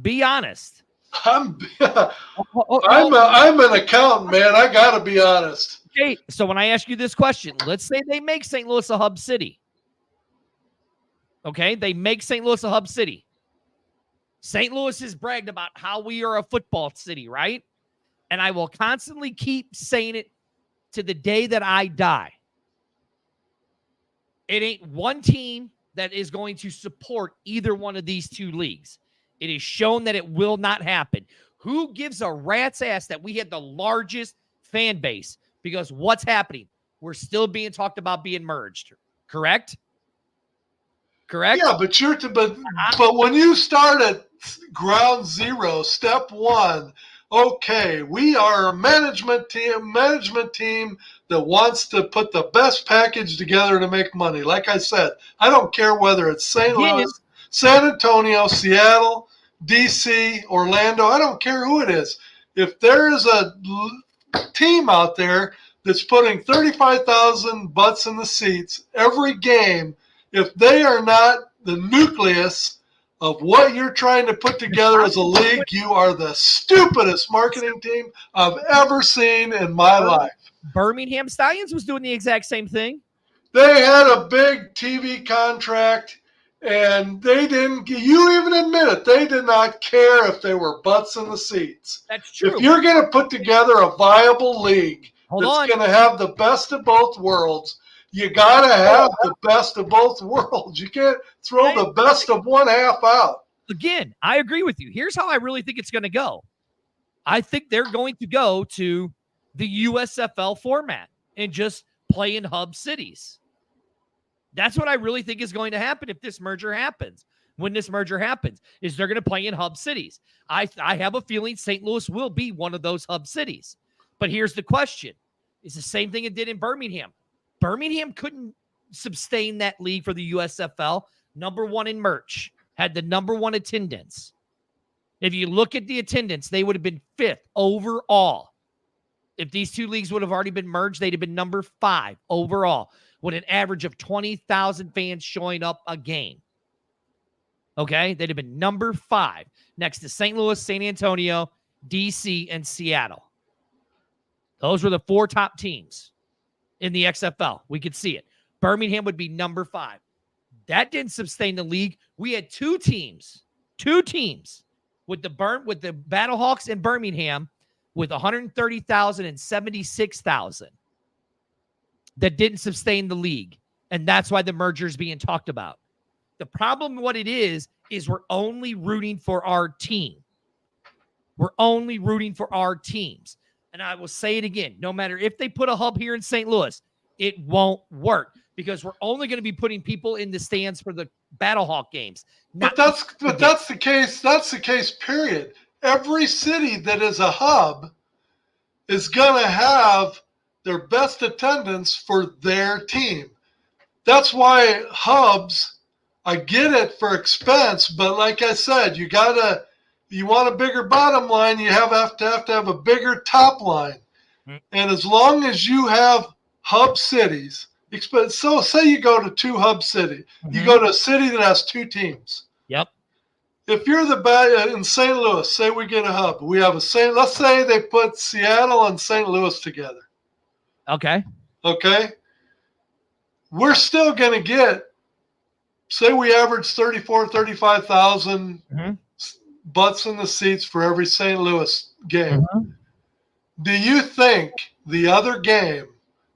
Speaker 2: Be honest.
Speaker 3: I'm an accountant, man. I gotta be honest.
Speaker 2: Okay, so when I ask you this question, let's say they make St. Louis a hub city. Okay, they make St. Louis a hub city. St. Louis has bragged about how we are a football city, right? And I will constantly keep saying it to the day that I die. It ain't one team that is going to support either one of these two leagues. It is shown that it will not happen. Who gives a rat's ass that we had the largest fan base? Because what's happening? We're still being talked about being merged. Correct? Correct?
Speaker 3: Yeah, but when you start at ground zero, step one, okay, we are a management team that wants to put the best package together to make money. Like I said, I don't care whether it's St. Louis, San Antonio, Seattle, DC, Orlando. I don't care who it is. If there is a team out there that's putting 35,000 butts in the seats every game, if they are not the nucleus of what you're trying to put together as a league, you are the stupidest marketing team I've ever seen in my life.
Speaker 2: Birmingham Stallions was doing the exact same thing.
Speaker 3: They had a big TV contract, and they didn't – you even admit it. They did not care if they were butts in the seats.
Speaker 2: That's true.
Speaker 3: If you're going to put together a viable league that's going to have the best of both worlds, you got to have the best of both worlds. You can't throw the best of one half out.
Speaker 2: Again, I agree with you. Here's how I really think it's going to go. I think they're going to go to the USFL format and just play in hub cities. That's what I really think is going to happen if this merger happens. When this merger happens, is they're going to play in hub cities. I have a feeling St. Louis will be one of those hub cities. But here's the question. It's the same thing it did in Birmingham. Birmingham couldn't sustain that league for the USFL. Number one in merch, had the number one attendance. If you look at the attendance, they would have been 5th overall. If these two leagues would have already been merged, they'd have been number 5 overall with an average of 20,000 fans showing up a game. Okay? They'd have been number 5 next to St. Louis, San Antonio, DC, and Seattle. Those were the 4 top teams in the XFL. We could see it. Birmingham would be number 5. That didn't sustain the league. We had two teams with the BattleHawks in Birmingham with 130,000 and 76,000 that didn't sustain the league. And that's why the merger is being talked about. The problem, what it is we're only rooting for our team. We're only rooting for our teams. And I will say it again, no matter if they put a hub here in St. Louis, it won't work because we're only going to be putting people in the stands for the BattleHawk games.
Speaker 3: But that's the case. That's the case, period. Every city that is a hub is going to have their best attendance for their team. That's why hubs, I get it for expense, but like I said, you want a bigger bottom line, you have to have a bigger top line. And as long as you have hub cities, so say you go to 2 hub cities, you go to a city that has 2 teams.
Speaker 2: Yep.
Speaker 3: If you're in St. Louis, say we get a hub, let's say they put Seattle and St. Louis together.
Speaker 2: Okay.
Speaker 3: We're still going to get, say we average 35,000 butts in the seats for every St. Louis game. Do you think the other game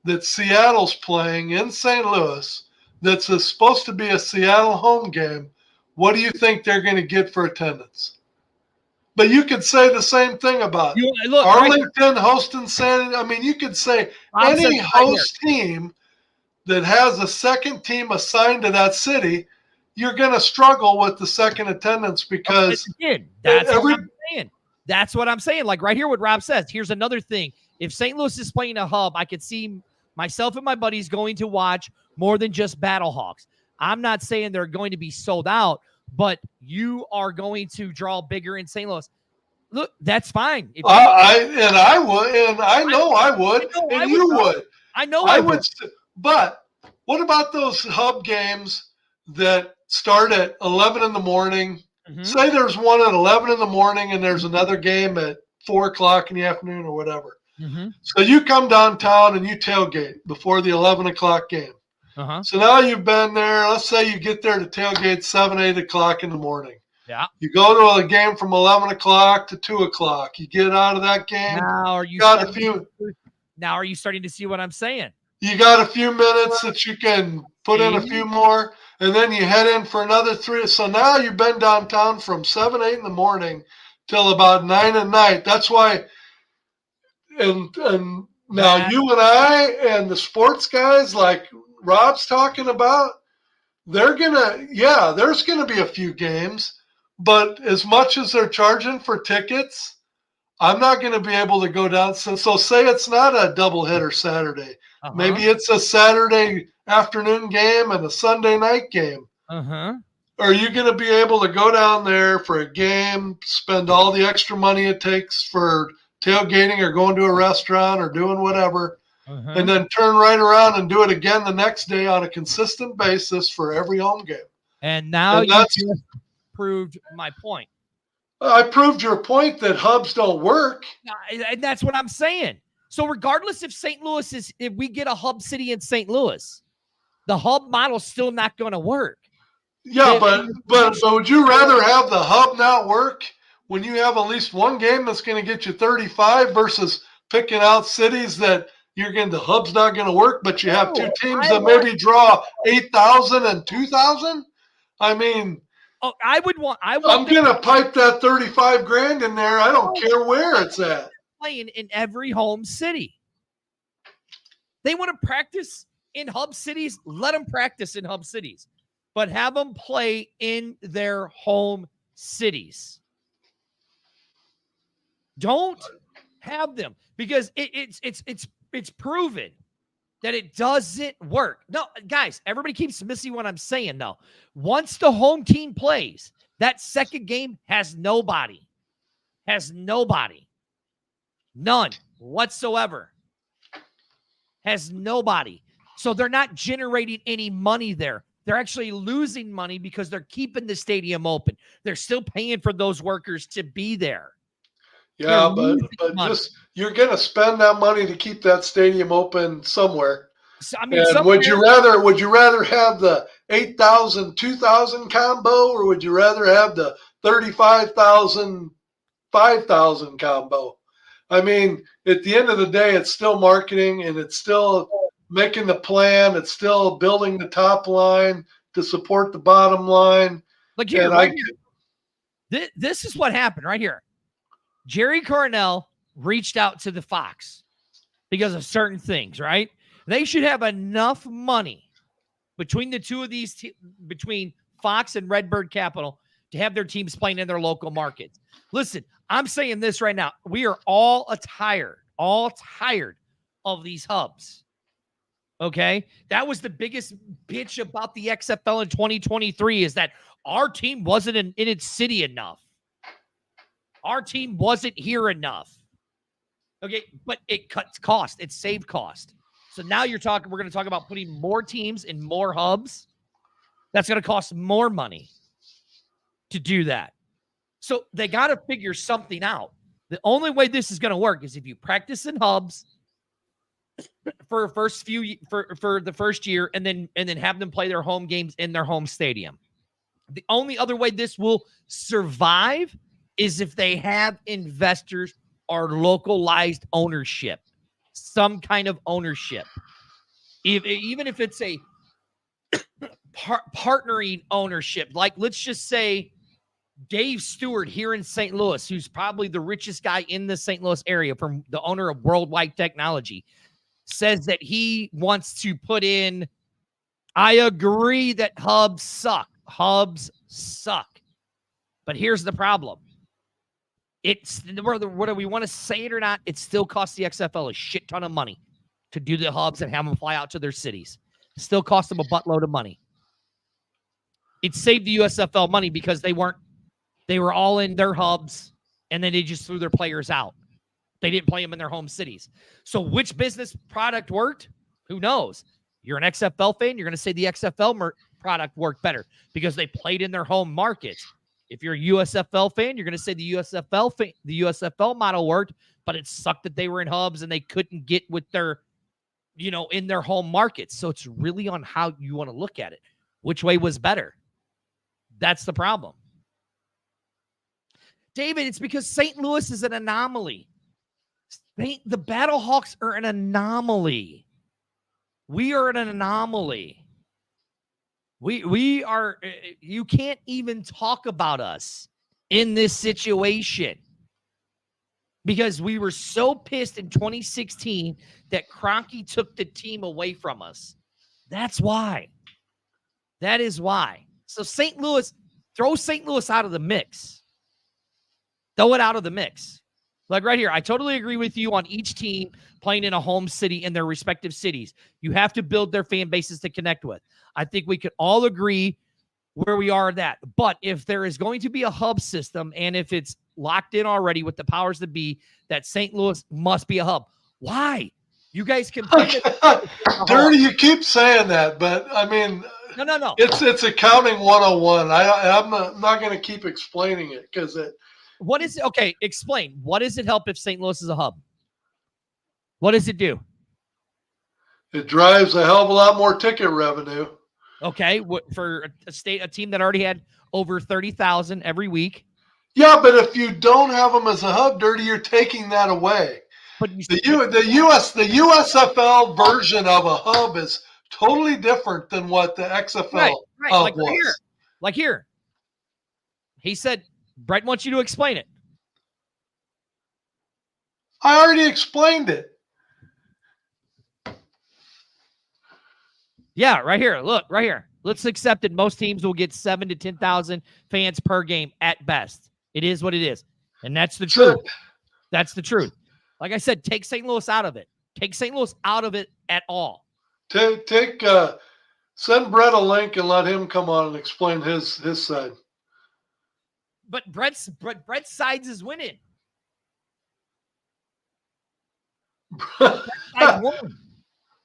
Speaker 3: that Seattle's playing in St. Louis that's supposed to be a Seattle home game, what do you think they're going to get for attendance? But you could say the same thing about Arlington hosting you could say any host team that has a second team assigned to that city, you're going to struggle with the second attendance because
Speaker 2: that's what I'm saying. That's what I'm saying. Like right here, what Rob says. Here's another thing. If St. Louis is playing a hub, I could see myself and my buddies going to watch more than just BattleHawks. I'm not saying they're going to be sold out, but you are going to draw bigger in St. Louis. Look, that's fine.
Speaker 3: I would, and you would.
Speaker 2: I know
Speaker 3: I would. But what about those hub games that start at 11 in the morning.
Speaker 2: Mm-hmm.
Speaker 3: Say there's one at 11 in the morning and there's another game at 4 o'clock in the afternoon or whatever.
Speaker 2: Mm-hmm.
Speaker 3: So you come downtown and you tailgate before the 11 o'clock game.
Speaker 2: Uh-huh.
Speaker 3: So now you've been there. Let's say you get there to tailgate 7, 8 o'clock in the morning.
Speaker 2: Yeah.
Speaker 3: You go to a game from 11 o'clock to 2 o'clock. You get out of that game.
Speaker 2: Now are you starting to see what I'm saying?
Speaker 3: You got a few minutes that you can put in a few more, and then you head in for another 3. So now you've been downtown from 7, 8 in the morning till about 9 at night. That's why. And now you and I and the sports guys like Rob's talking about, there's gonna be a few games, but as much as they're charging for tickets, I'm not going to be able to go down. So say it's not a doubleheader Saturday.
Speaker 2: Uh-huh.
Speaker 3: Maybe it's a Saturday afternoon game and a Sunday night game.
Speaker 2: Uh-huh.
Speaker 3: Are you going to be able to go down there for a game, spend all the extra money it takes for tailgating or going to a restaurant or doing whatever, and then turn right around and do it again the next day on a consistent basis for every home game?
Speaker 2: And now you just proved my point.
Speaker 3: I proved your point that hubs don't work.
Speaker 2: And that's what I'm saying. So regardless if if we get a hub city in St. Louis, the hub model's still not going to work.
Speaker 3: Yeah, but would you rather have the hub not work when you have at least one game that's going to get you 35 versus picking out cities that the hub's not going to work, but you have two teams that maybe draw 8,000 and 2,000? I mean,
Speaker 2: I'm
Speaker 3: going to pipe that 35 grand in there. I don't care where it's at.
Speaker 2: Playing in every home city. They want to practice in hub cities. Let them practice in hub cities, but have them play in their home cities. Don't have them, because it's proven that it doesn't work. No, guys, everybody keeps missing what I'm saying, though. Once the home team plays, that second game has nobody. None whatsoever. Has nobody. So they're not generating any money there. They're actually losing money because they're keeping the stadium open. They're still paying for those workers to be there.
Speaker 3: Yeah, but just you're going to spend that money to keep that stadium open somewhere.
Speaker 2: So, I mean,
Speaker 3: would you rather have the 8,000, 2,000 combo, or would you rather have the 35,000, 5,000 combo? I mean, at the end of the day, it's still marketing, and it's still making the plan. It's still building the top line to support the bottom line.
Speaker 2: Look here, here. This is what happened right here. Jerry Cornell reached out to the Fox because of certain things, right? They should have enough money between the two of these, between Fox and Redbird Capital, to have their teams playing in their local markets. Listen, I'm saying this right now. We are all tired of these hubs. Okay? That was the biggest bitch about the XFL in 2023, is that our team wasn't in its city enough. Our team wasn't here enough. Okay, but it cuts cost. It saved cost. So now we're going to talk about putting more teams in more hubs. That's going to cost more money to do that. So they got to figure something out. The only way this is going to work is if you practice in hubs for the first year, and then have them play their home games in their home stadium. The only other way this will survive is if they have investors or localized ownership, some kind of ownership. Even if it's a partnering ownership, like let's just say Dave Stewart here in St. Louis, who's probably the richest guy in the St. Louis area, from the owner of Worldwide Technology, says that he wants to put in, I agree that hubs suck. But here's the problem. It's whether we want to say it or not, it still costs the XFL a shit ton of money to do the hubs and have them fly out to their cities. It still costs them a buttload of money. It saved the USFL money because they were all in their hubs, and then they just threw their players out. They didn't play them in their home cities. So which business product worked? Who knows? You're an XFL fan. You're going to say the XFL product worked better because they played in their home markets. If you're a USFL fan, you're going to say the USFL model worked, but it sucked that they were in hubs and they couldn't get with their, in their home markets. So it's really on how you want to look at it. Which way was better? That's the problem. David, it's because St. Louis is an anomaly. The BattleHawks are an anomaly. We are an anomaly. We are, you can't even talk about us in this situation because we were so pissed in 2016 that Kroenke took the team away from us. That's why. That is why. So St. Louis, throw St. Louis out of the mix. Throw it out of the mix. Like right here, I totally agree with you on each team playing in a home city in their respective cities. You have to build their fan bases to connect with. I think we could all agree where we are at that. But if there is going to be a hub system and if it's locked in already with the powers that be, that St. Louis must be a hub. Why? You guys can.
Speaker 3: Dirty, you keep saying that, but I mean,
Speaker 2: no.
Speaker 3: It's accounting 101. I'm not going to keep explaining it because it.
Speaker 2: What is it? Okay, explain. What does it help if St. Louis is a hub? What does it do?
Speaker 3: It drives a hell of a lot more ticket revenue.
Speaker 2: Okay, for a team that already had over 30,000 every week.
Speaker 3: Yeah, but if you don't have them as a hub, Dirty, you're taking that away. But the USFL version of a hub is totally different than what the XFL hub was.
Speaker 2: Like here. He said, Brett wants you to explain it.
Speaker 3: I already explained it.
Speaker 2: Yeah, right here. Look, right here. Let's accept that most teams will get 7,000 to 10,000 fans per game at best. It is what it is. And that's the truth. That's the truth. Like I said, take St. Louis out of it. Take St. Louis out of it at all.
Speaker 3: Send Brett a link and let him come on and explain his side.
Speaker 2: But Brett's sides is winning.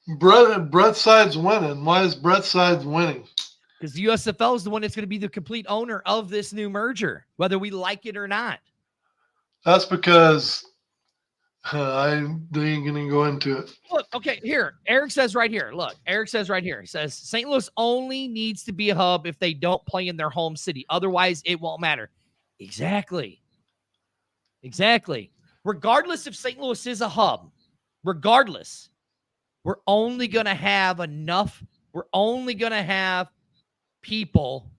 Speaker 3: Brett's side's winning. Why is Brett's side's winning?
Speaker 2: Because the USFL is the one that's going to be the complete owner of this new merger, whether we like it or not.
Speaker 3: That's because I ain't going to go into it.
Speaker 2: Look, okay, here. Eric says right here. Look, Eric says right here. He says St. Louis only needs to be a hub if they don't play in their home city. Otherwise, it won't matter. Exactly. Regardless if St. Louis is a hub, regardless, we're only going to have enough. We're only going to have people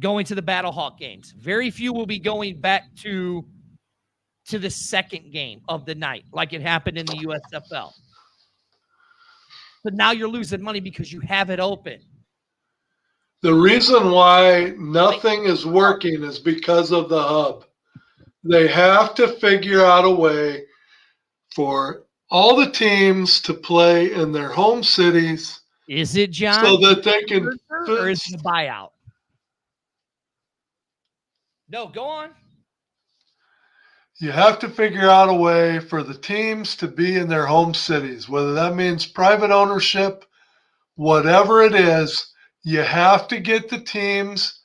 Speaker 2: going to the BattleHawk games. Very few will be going back to the second game of the night, like it happened in the USFL. But now you're losing money because you have it open.
Speaker 3: The reason why nothing is working is because of the hub. They have to figure out a way for all the teams to play in their home cities.
Speaker 2: Is it, John?
Speaker 3: So that they can.
Speaker 2: Or is it a buyout? No, go on.
Speaker 3: You have to figure out a way for the teams to be in their home cities, whether that means private ownership, whatever it is. You have to get the teams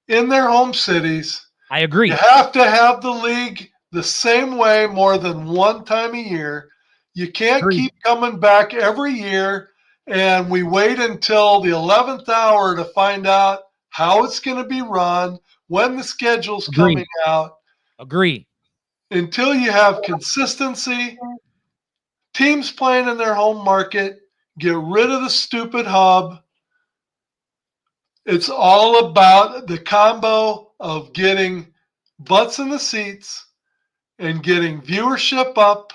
Speaker 3: in their home cities.
Speaker 2: I agree.
Speaker 3: You have to have the league the same way more than one time a year. You can't keep coming back every year and we wait until the 11th hour to find out how it's going to be run, when the schedule's coming out.
Speaker 2: Agree.
Speaker 3: Until you have consistency, teams playing in their home market, get rid of the stupid hub. It's all about the combo of getting butts in the seats and getting viewership up.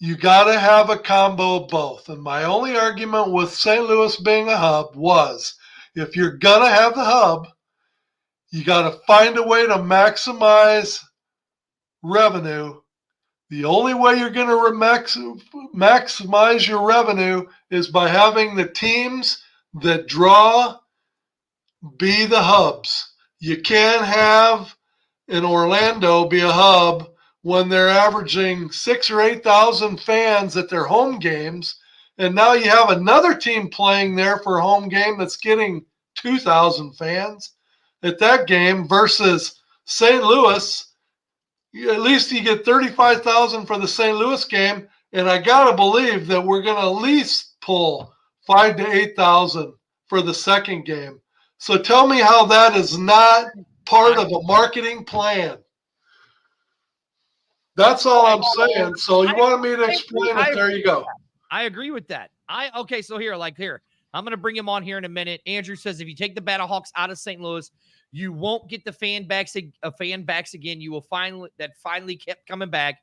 Speaker 3: You got to have a combo of both. And my only argument with St. Louis being a hub was, if you're going to have the hub, you got to find a way to maximize revenue. The only way you're going to maximize your revenue is by having the teams that draw be the hubs. You can't have in Orlando be a hub when they're averaging 6,000 or 8,000 fans at their home games And now you have another team playing there for a home game that's getting 2,000 fans at that game versus St. Louis. At least you get 35,000 for the St. Louis game. And I got to believe that we're going to at least pull 5,000 to 8,000 for the second game. So tell me how that is not part of a marketing plan. That's all I'm saying. So you wanted me to explain it. There you go.
Speaker 2: I agree with that. Okay, so here, I'm going to bring him on here in a minute. Andrew says if you take the BattleHawks out of St. Louis, you won't get the fan backs again. You will finally kept coming back.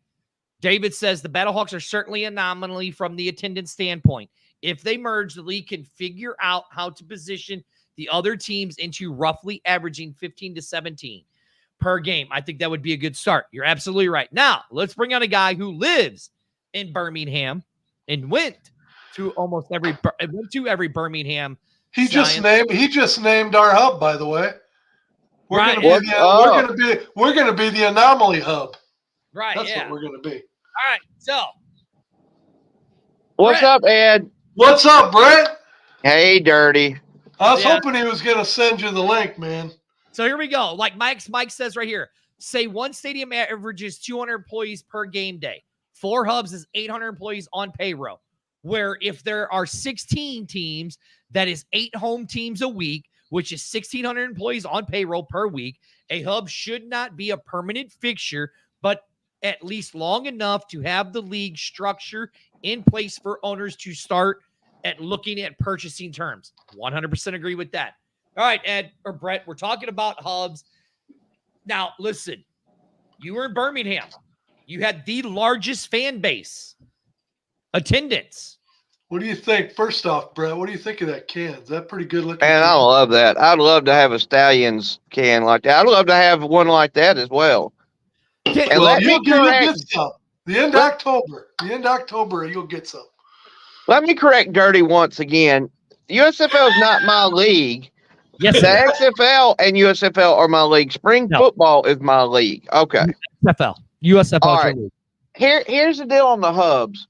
Speaker 2: David says the BattleHawks are certainly an anomaly from the attendance standpoint. If they merge, the league can figure out how to position the other teams into roughly averaging 15 to 17 per game. I think that would be a good start. You're absolutely right. Now, let's bring on a guy who lives in Birmingham and went to every Birmingham.
Speaker 3: He just named our hub, by the way. We're
Speaker 2: right.
Speaker 3: going to be the anomaly hub.
Speaker 2: Right.
Speaker 3: That's what we're going to be.
Speaker 2: All right. So,
Speaker 5: what's up, Ed?
Speaker 3: What's up, Brett?
Speaker 5: Hey, Dirty.
Speaker 3: I was hoping he was going to send you the link, man.
Speaker 2: So here we go. Like Mike says right here, say one stadium averages 200 employees per game day. 4 hubs is 800 employees on payroll. Where if there are 16 teams, that is 8 home teams a week, which is 1,600 employees on payroll per week. A hub should not be a permanent fixture, but at least long enough to have the league structure in place for owners to start at looking at purchasing terms. 100% agree with that. All right, Ed or Brett, we're talking about hubs. Now, listen, you were in Birmingham. You had the largest fan base attendance.
Speaker 3: What do you think? First off, Brett, what do you think of that can? Is that pretty good looking?
Speaker 5: Man, I love that. I'd love to have a Stallions can like that. I'd love to have one like that as well.
Speaker 3: And well, you'll get some. The end of October, you'll get some.
Speaker 5: Let me correct Dirty once again. USFL is not my league.
Speaker 2: Yes,
Speaker 5: the XFL and USFL are my league. Spring football is my league. Okay.
Speaker 2: USFL.
Speaker 5: All right. Here's the deal on the hubs.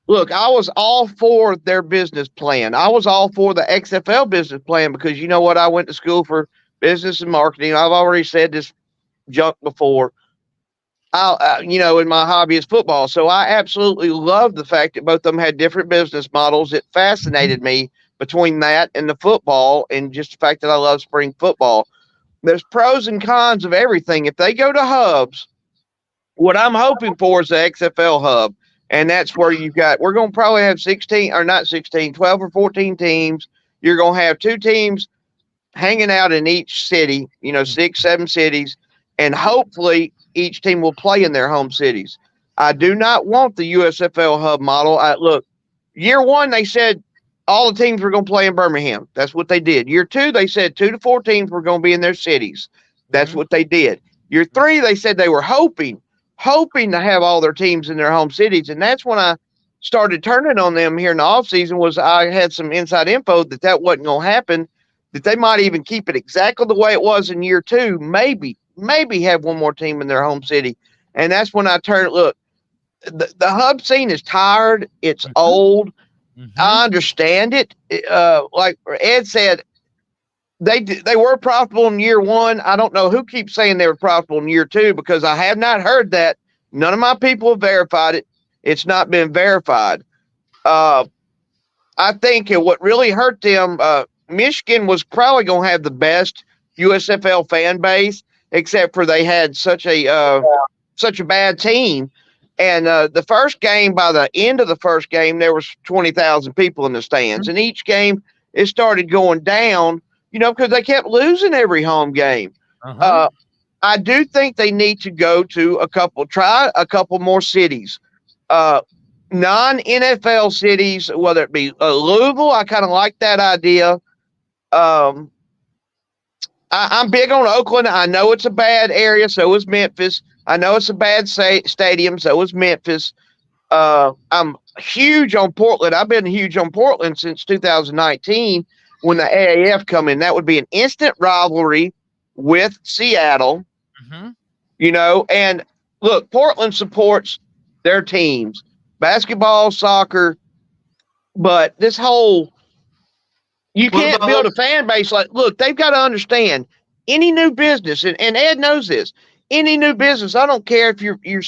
Speaker 5: Look, I was all for their business plan. I was all for the XFL business plan because you know what? I went to school for business and marketing. I've already said this junk before. In my hobby is football. So I absolutely love the fact that both of them had different business models. It fascinated me between that and the football and just the fact that I love spring football. There's pros and cons of everything. If they go to hubs, what I'm hoping for is the XFL hub. And that's where we're going to probably have 12 or 14 teams. You're going to have 2 teams hanging out in each city, 6, 7 cities, and hopefully each team will play in their home cities. I do not want the USFL hub model. Look, year 1, they said all the teams were going to play in Birmingham. That's what they did. Year 2, they said 2 to 4 teams were going to be in their cities. That's what they did. Year 3, they said they were hoping to have all their teams in their home cities. And that's when I started turning on them here in the offseason was I had some inside info that wasn't going to happen, that they might even keep it exactly the way it was in year 2, maybe have one more team in their home city. And that's when I turned, look, the hub scene is tired. It's old. I understand it. Like Ed said, they were profitable in year 1. I don't know who keeps saying they were profitable in year 2 because I have not heard that. None of my people have verified it. It's not been verified. I think what really hurt them, Michigan was probably going to have the best USFL fan base, except for they had such a bad team. And the first game, by the end of the first game, there was 20,000 people in the stands. And each game, it started going down, because they kept losing every home game. I do think they need to go to try a couple more cities. Non-NFL cities, whether it be Louisville, I kind of like that idea. I'm big on Oakland. I know it's a bad area, so is Memphis. I know it's a bad stadium, so is Memphis. I'm huge on Portland. I've been huge on Portland since 2019 when the AAF come in. That would be an instant rivalry with Seattle, and look, Portland supports their teams, basketball, soccer, But this whole, you can't build a fan base like, look, they've got to understand any new business, and Ed knows this, any new business, I don't care if you're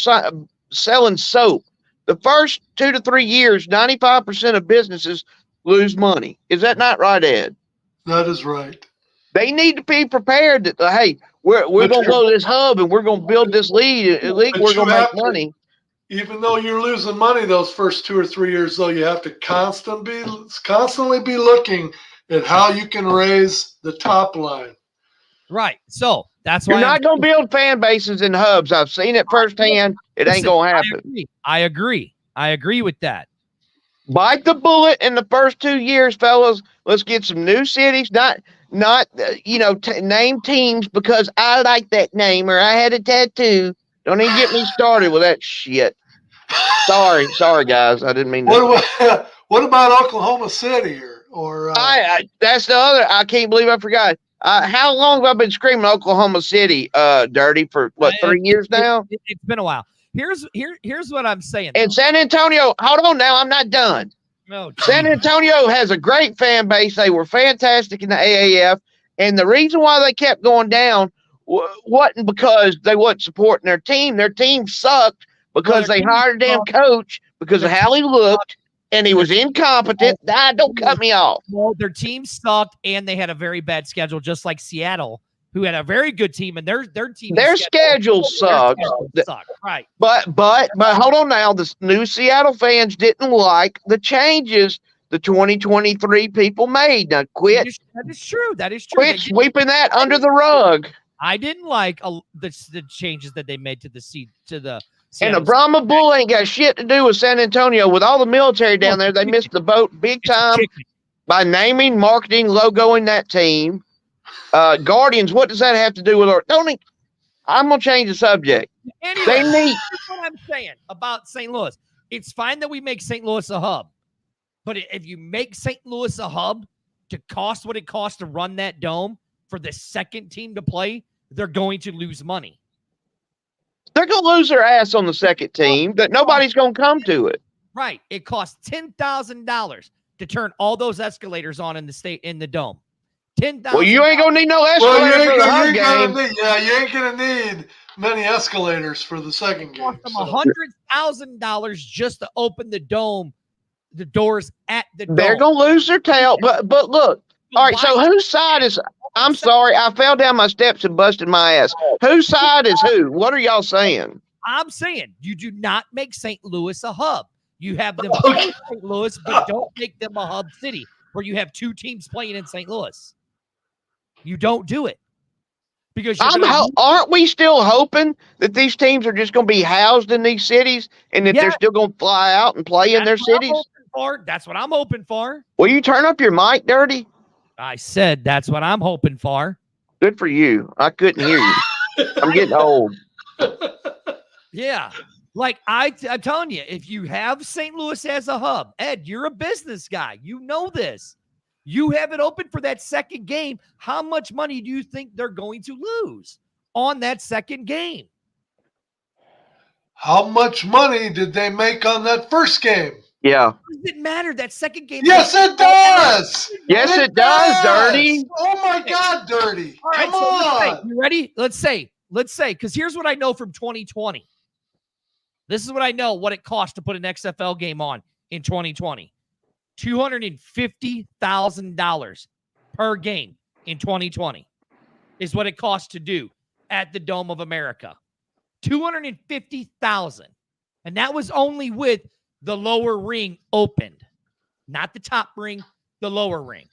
Speaker 5: selling soap. The first 2 to 3 years, 95% of businesses lose money. Is that not right, Ed?
Speaker 3: That is right.
Speaker 5: They need to be prepared that, hey, we're going to blow this hub and we're going to build this league. We're going to make money.
Speaker 3: Even though you're losing money those first 2 or 3 years, though, you have to constantly be looking at how you can raise the top line.
Speaker 2: Right. So that's why
Speaker 5: you're not going to build fan bases in hubs. I've seen it firsthand. It ain't going to happen.
Speaker 2: I agree with that.
Speaker 5: Bite the bullet in the first 2 years, fellas. Let's get some new cities, not name teams because I like that name or I had a tattoo. Don't even get me started with that shit. Sorry, guys. I didn't mean
Speaker 3: to. What about Oklahoma City or?
Speaker 5: That's the other. I can't believe I forgot. How long have I been screaming Oklahoma City, dirty for what 3 years now?
Speaker 2: It's been a while. Here's what I'm saying.
Speaker 5: And San Antonio, hold on now, I'm not done.
Speaker 2: No,
Speaker 5: San Antonio has a great fan base. They were fantastic in the AAF, and the reason why they kept going down wasn't because they wasn't supporting their team. Their team sucked because they hired a damn coach because of how he looked, and he was incompetent. Don't cut me off.
Speaker 2: Well, their team sucked, and they had a very bad schedule, just like Seattle, who had a very good team, and their team.
Speaker 5: Their schedule sucked.
Speaker 2: Right.
Speaker 5: But hold on now. The new Seattle fans didn't like the changes the 2023 people made. Now quit.
Speaker 2: That is true.
Speaker 5: Quit sweeping that under the rug.
Speaker 2: I didn't like the changes that they made to the Seattle.
Speaker 5: And the Brahma Bull ain't got shit to do with San Antonio. With all the military down there, they missed the boat big time by naming, marketing, logoing that team. Guardians, what does that have to do with our? I'm gonna change the subject.
Speaker 2: Anyway, here's what I'm saying about St. Louis. It's fine that we make St. Louis a hub, but if you make St. Louis a hub to cost what it costs to run that dome for the second team to play, they're going to lose money.
Speaker 5: They're gonna lose their ass on the second team. That nobody's gonna come to it.
Speaker 2: Right. It costs $10,000 to turn all those escalators on in the dome. $10,000.
Speaker 5: Well, you ain't gonna need no escalator for the hub game.
Speaker 3: You ain't gonna need many escalators for the second game.
Speaker 2: It cost them $100,000 just to open the dome, the doors at the dome.
Speaker 5: They're gonna lose their tail. But look, all right. So whose side is? I'm sorry, I fell down my steps and busted my ass. Whose side is who? What are y'all saying?
Speaker 2: I'm saying you do not make St. Louis a hub. You have them play St. Louis, but don't make them a hub city where you have two teams playing in St. Louis. You don't do it because
Speaker 5: aren't we still hoping that these teams are just going to be housed in these cities and that they're still going to fly out and play in their cities?
Speaker 2: That's what I'm hoping for.
Speaker 5: Will you turn up your mic, Dirty?
Speaker 2: I said that's what I'm hoping for.
Speaker 5: Good for you. I couldn't hear you. I'm getting old.
Speaker 2: Yeah. Like I'm telling you, if you have St. Louis as a hub, Ed, you're a business guy. You know this. You have it open for that second game. How much money do you think they're going to lose on that second game?
Speaker 3: How much money did they make on that first game?
Speaker 5: Yeah.
Speaker 2: Does it matter? That second game.
Speaker 3: Yes, it does.
Speaker 5: Yes, it does, Dirty.
Speaker 3: Oh my God, Dirty.
Speaker 2: All right,
Speaker 3: Come on.
Speaker 2: You ready? Let's say, because here's what I know from 2020. This is what I know what it costs to put an XFL game on in 2020. $250,000 per game in 2020 is what it costs to do at the Dome of America. $250,000. And that was only with the lower ring opened, not the top ring, the lower ring.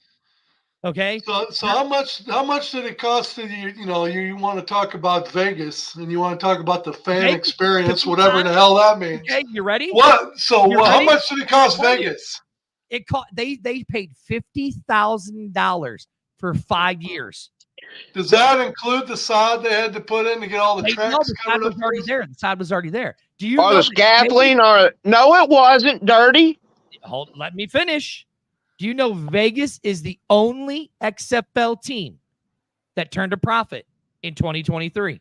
Speaker 2: Okay.
Speaker 3: So how much did it cost to you? You know, you want to talk about Vegas and you want to talk about the fan experience, whatever the hell that means.
Speaker 2: Okay, you ready?
Speaker 3: What? So how much did it cost Vegas?
Speaker 2: It cost they paid $50,000 for 5 years.
Speaker 3: Does that include the sod they had to put in to get all the tracks?
Speaker 2: No, the sod was already there. The sod was already there. Do you
Speaker 5: know the scaffolding? No, it wasn't, Dirty.
Speaker 2: Let me finish. Do you know Vegas is the only XFL team that turned a profit in 2023?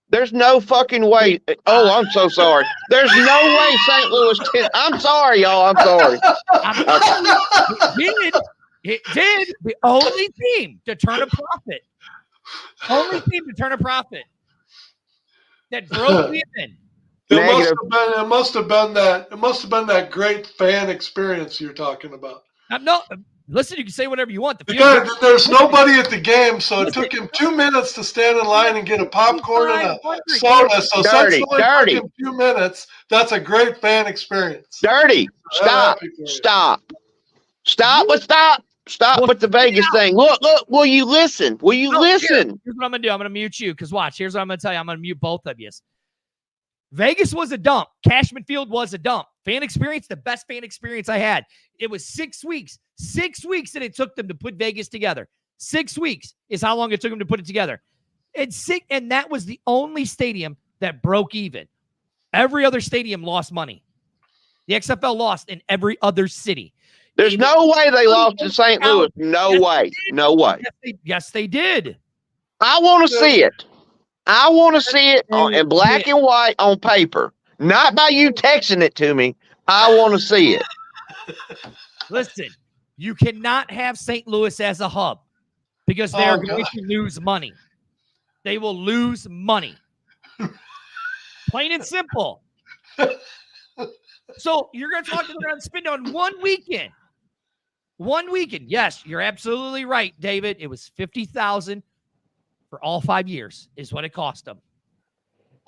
Speaker 5: There's no fucking way. Oh, I'm so sorry. There's no way St. Louis. I'm sorry, y'all. I'm sorry.
Speaker 2: It did. The only team to turn a profit. Only team to turn a profit. That broke even.
Speaker 3: It must have been that great fan experience you're talking about.
Speaker 2: Listen, you can say whatever you want.
Speaker 3: There's nobody at the game, so it took him 2 minutes to stand in line and get a popcorn and a soda. So since it only took him 2 minutes, that's a great fan experience.
Speaker 5: Dirty. Stop with the Vegas thing. Look. Will you listen? Listen?
Speaker 2: Here's what I'm going to do. I'm going to mute you because watch. Here's what I'm going to tell you. I'm going to mute both of you. Vegas was a dump. Cashman Field was a dump. Fan experience, the best fan experience I had. It was 6 weeks. 6 weeks that it took them to put Vegas together. 6 weeks is how long it took them to put it together. And that was the only stadium that broke even. Every other stadium lost money. The XFL lost in every other city.
Speaker 5: There's no way they lost in St. Louis. No way.
Speaker 2: Yes, they did.
Speaker 5: I want to see it. I want to see it in black and white on paper, not by you texting it to me. I want to see it.
Speaker 2: Listen, you cannot have St. Louis as a hub because they're going to lose money. They will lose money. Plain and simple. So you're going to talk to them and spend on 1 weekend. 1 weekend. Yes, you're absolutely right, David. It was $50,000 for all 5 years is what it cost them.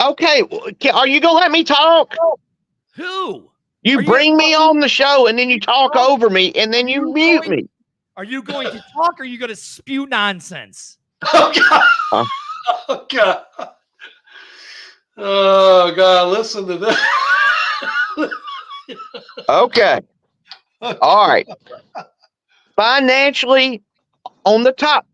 Speaker 5: Okay. Are you going to let me talk?
Speaker 2: Who?
Speaker 5: You bring me on the show and then you talk over me and then you mute me.
Speaker 2: Are you going to talk or are you going to spew nonsense?
Speaker 3: Oh, God. Oh, God. Oh, God. Listen to this.
Speaker 5: Okay. All right. Financially, on the top.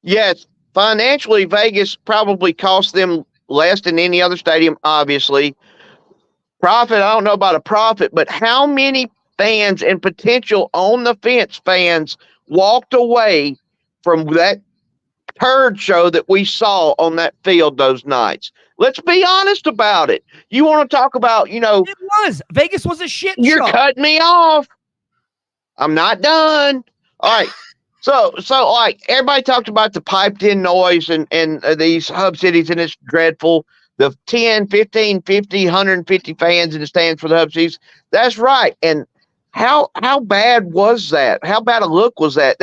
Speaker 5: Yes, financially, Vegas probably cost them less than any other stadium, obviously. Profit, I don't know about a profit, but how many fans and potential on the fence fans walked away from that turd show that we saw on that field those nights? Let's be honest about it. You want to talk about, It
Speaker 2: was. Vegas was a shit show.
Speaker 5: You're cutting me off. I'm not done. All right. So like everybody talked about the piped in noise and these hub cities, and it's dreadful. The 10, 15, 50, 150 fans in the stands for the hub cities. That's right. And how bad was that? How bad a look was that?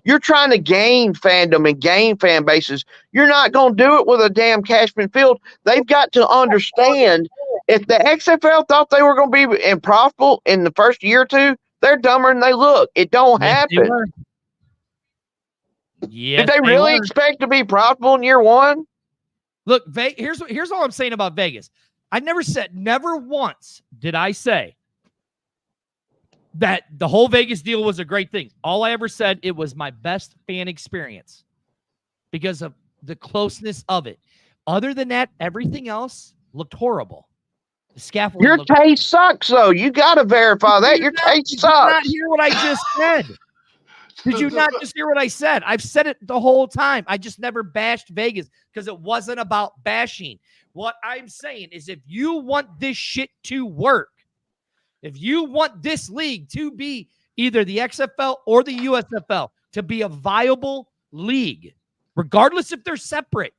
Speaker 5: You're trying to gain fandom and gain fan bases. You're not going to do it with a damn Cashman Field. They've got to understand if the XFL thought they were going to be profitable in the first year or two, they're dumber than they look. It don't happen.
Speaker 2: Yes,
Speaker 5: did they really expect to be profitable in year one?
Speaker 2: Look, here's all I'm saying about Vegas. Never once did I say that the whole Vegas deal was a great thing. All I ever said, it was my best fan experience because of the closeness of it. Other than that, everything else looked horrible. The scaffolding.
Speaker 5: Your taste sucks, though. You got to verify that. Your taste sucks.
Speaker 2: Did you not hear what I just said? Did you not just hear what I said? I've said it the whole time. I just never bashed Vegas because it wasn't about bashing. What I'm saying is if you want this shit to work, if you want this league to be either the XFL or the USFL to be a viable league, regardless if they're separate,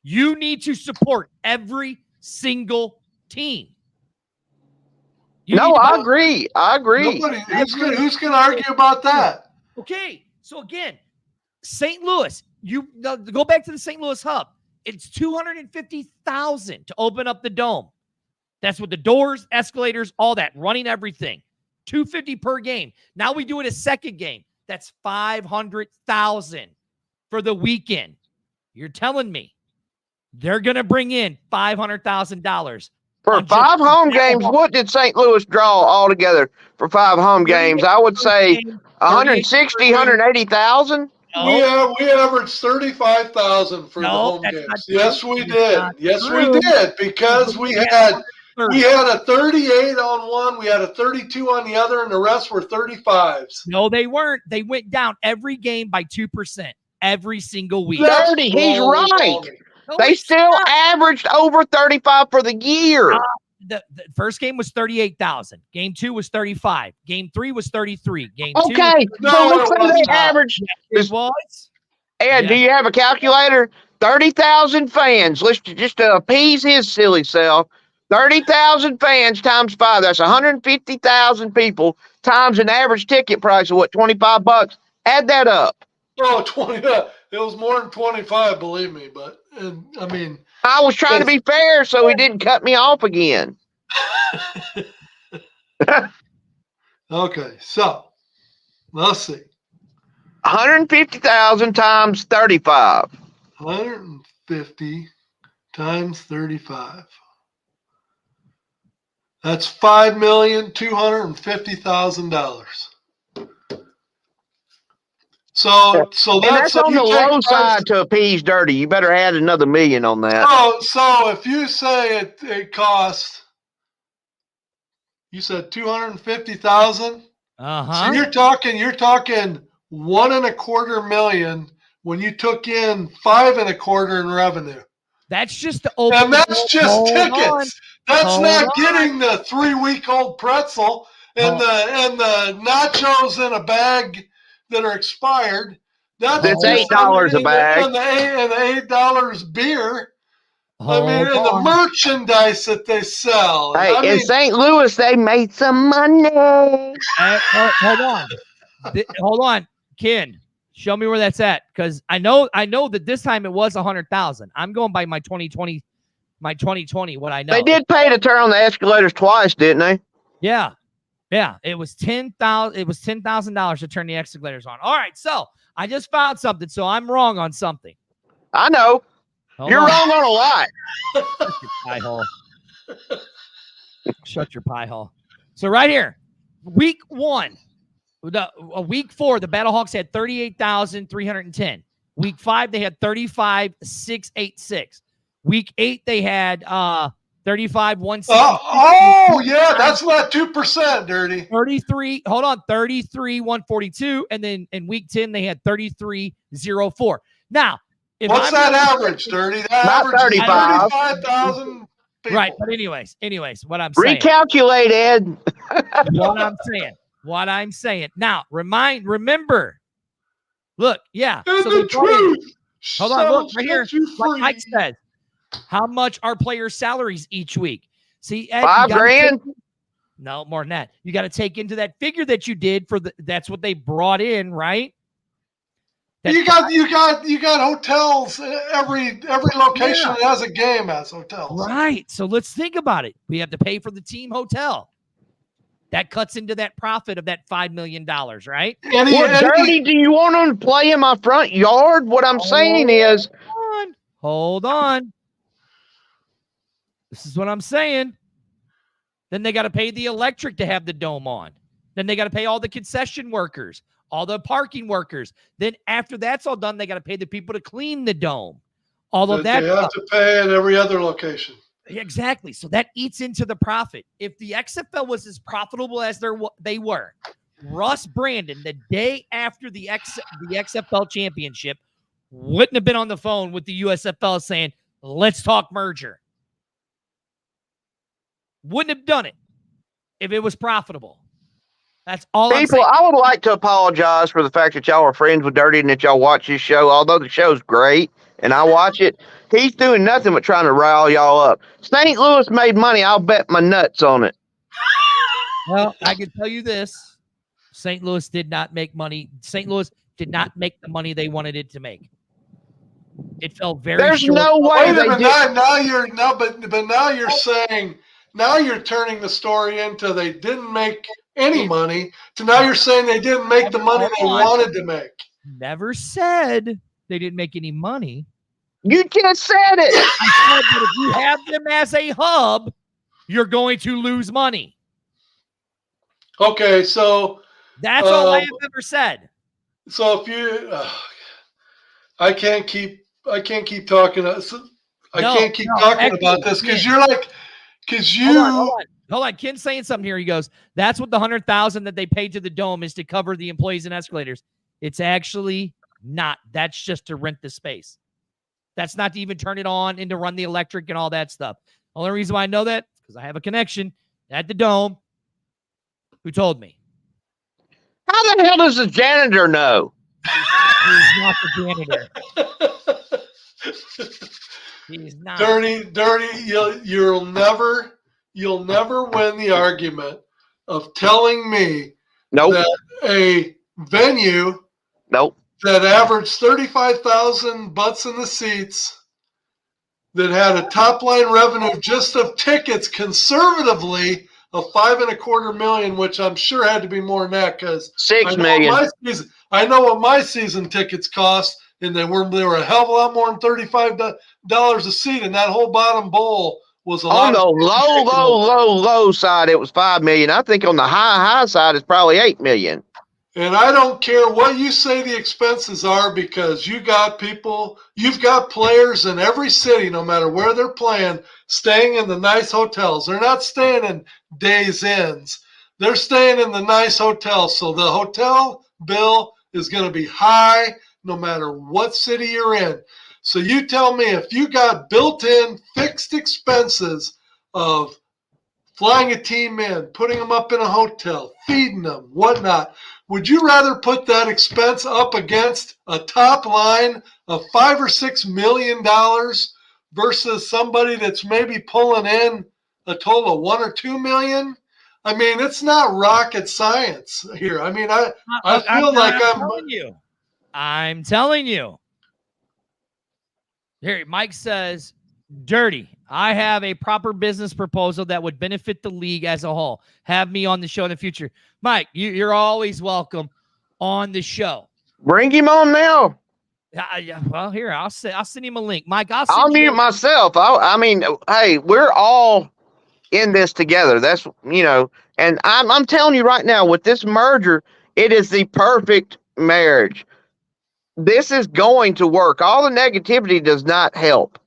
Speaker 2: you need to support every single team.
Speaker 5: I agree.
Speaker 3: Who's going to argue about that?
Speaker 2: Okay, so again, St. Louis, you go back to the St. Louis hub. It's $250,000 to open up the dome. That's with the doors, escalators, all that, running everything. $250 per game. Now we do it a second game. That's $500,000 for the weekend. You're telling me they're going to bring in $500,000
Speaker 5: for 5 home games? What did St. Louis draw altogether for 5 home games? I would say 160, 180,000.
Speaker 3: No. We averaged 35,000 for the home games. Yes, we did. Yes, we did, because we had a 38 on one, we had a 32 on the other, and the rest were 35s.
Speaker 2: No, they weren't. They went down every game by 2%. every single week.
Speaker 5: 30. He's right.
Speaker 2: No,
Speaker 5: They
Speaker 2: it's
Speaker 5: still
Speaker 2: not.
Speaker 5: averaged over 35 for the year.
Speaker 2: The first game was 38,000. Game 2 was 35. Game 3 was 33. Game 2
Speaker 5: Okay, so let's say they averaged.
Speaker 2: it was.
Speaker 5: Ed, do you have a calculator? 30,000 fans. Let's just to appease his silly self. 30,000 fans times 5. That's 150,000 people times an average ticket price of what, $25? Add that up.
Speaker 3: Oh, 20. It was more than 25, believe me. But I mean,
Speaker 5: I was trying to be fair, so he didn't cut me off again.
Speaker 3: Okay, so let's see.
Speaker 5: 150,000 times 35.
Speaker 3: 150 times 35. That's $5,250,000. So
Speaker 5: that's on the low side to appease Dirty. You better add another million on that.
Speaker 3: So if you say it costs, you said 250,000. So you're talking $1.25 million when you took in $5.25 in revenue.
Speaker 2: That's just the open.
Speaker 3: And that's just tickets.
Speaker 2: On.
Speaker 3: That's not getting the 3-week-old pretzel and the nachos in a bag that are expired. That's
Speaker 5: $8 a bag.
Speaker 3: And the $8 beer. I mean, and the merchandise that they sell.
Speaker 5: Hey, in St. Louis, they made some money.
Speaker 2: Hold on. Hold on, Ken. Show me where that's at, because I know that this time it was 100,000. I'm going by my 2020. My 2020. What I know.
Speaker 5: They did pay to turn on the escalators twice, didn't they?
Speaker 2: Yeah. It was $10,000. It was $10,000 to turn the escalators on. All right. So I just found something. So I'm wrong on something.
Speaker 5: I know. You're wrong on a lot.
Speaker 2: Shut your pie hole. Shut your pie hole. So right here, week 1, week 4, the BattleHawks had 38,310. Week 5, they had 35,686. Week 8, they had 35,160.
Speaker 3: Oh, yeah, that's not 2%, Dirty.
Speaker 2: 33,142. And then in week 10, they had 33,004. Now,
Speaker 3: what's that average, Dirty? That
Speaker 5: about
Speaker 3: 35,000 people.
Speaker 2: Right, but anyways, what I'm saying.
Speaker 5: Recalculate, Ed.
Speaker 2: What I'm saying. Now, remember. Look, yeah.
Speaker 3: And
Speaker 2: so
Speaker 3: the truth.
Speaker 2: Hold on, look right here. Like Mike says, how much are players' salaries each week? See, Ed,
Speaker 5: $5,000?
Speaker 2: No, more than that. You got to take into that figure that you did that's what they brought in, right?
Speaker 3: You got hotels. Every location that has a game has hotels.
Speaker 2: Right. So let's think about it. We have to pay for the team hotel. That cuts into that profit of that $5 million, right?
Speaker 5: Dirty, do you want them to play in my front yard? What I'm saying is...
Speaker 2: Hold on. This is what I'm saying. Then they got to pay the electric to have the dome on. Then they got to pay all the concession workers, all the parking workers. Then after that's all done, they got to pay the people to clean the dome. All of that.
Speaker 3: They have to pay at every other location.
Speaker 2: Exactly. So that eats into the profit. If the XFL was as profitable as they were, Russ Brandon, the day after the XFL championship, wouldn't have been on the phone with the USFL saying, let's talk merger. Wouldn't have done it if it was profitable. That's all I'm saying.
Speaker 5: I would like to apologize for the fact that y'all are friends with Dirty and that y'all watch his show. Although the show's great and I watch it, he's doing nothing but trying to rile y'all up. St. Louis made money. I'll bet my nuts on it.
Speaker 2: Well, I can tell you this. St. Louis did not make money. St. Louis did not make the money they wanted it to make. It fell very
Speaker 5: There's
Speaker 2: short.
Speaker 5: no way they did.
Speaker 3: Now you're turning the story into they didn't make any money to now you're saying they didn't make the money they wanted to make.
Speaker 2: Never said they didn't make any money.
Speaker 5: You just said it.
Speaker 2: I said that if you have them as a hub, you're going to lose money.
Speaker 3: Okay, so
Speaker 2: that's all I have ever said.
Speaker 3: So if you, I can't keep talking. I can't keep talking about this because you're like. Hold
Speaker 2: on. Ken's saying something here. He goes, that's what the $100,000 that they paid to the dome is to cover the employees and escalators. It's actually not. That's just to rent the space. That's not to even turn it on and to run the electric and all that stuff. The only reason why I know that is because I have a connection at the Dome who told me.
Speaker 5: How the hell does the janitor know?
Speaker 2: He's not the janitor. He's not.
Speaker 3: Dirty, you'll never win the argument of telling me that a venue that averaged 35,000 butts in the seats, that had a top line revenue just of tickets conservatively of $5.25 million, which I'm sure had to be more than that because
Speaker 5: $6 million.
Speaker 3: I know what my season tickets cost, and they were a hell of a lot more than $35 a seat, and that whole bottom bowl was a lot.
Speaker 5: On the low side, it was $5 million. I think on the high side, it's probably $8 million.
Speaker 3: And I don't care what you say the expenses are, because you've got players in every city, no matter where they're playing, staying in the nice hotels. They're not staying in Days Inns. They're staying in the nice hotels. So the hotel bill is going to be high no matter what city you're in. So you tell me, if you got built-in fixed expenses of flying a team in, putting them up in a hotel, feeding them, whatnot, would you rather put that expense up against a top line of $5 or $6 million versus somebody that's maybe pulling in a total of $1 or $2 million? I mean, it's not rocket science here. I mean, I feel like
Speaker 2: I'm telling you. Here, Mike says, Dirty, I have a proper business proposal that would benefit the league as a whole. Have me on the show in the future. Mike, you're always welcome on the show.
Speaker 5: Bring him on now.
Speaker 2: Well, here, I'll send him a link. Mike,
Speaker 5: I'll mute myself. I mean, hey, we're all in this together. That's, and I'm telling you right now, with this merger, it is the perfect marriage. This is going to work. All the negativity does not help.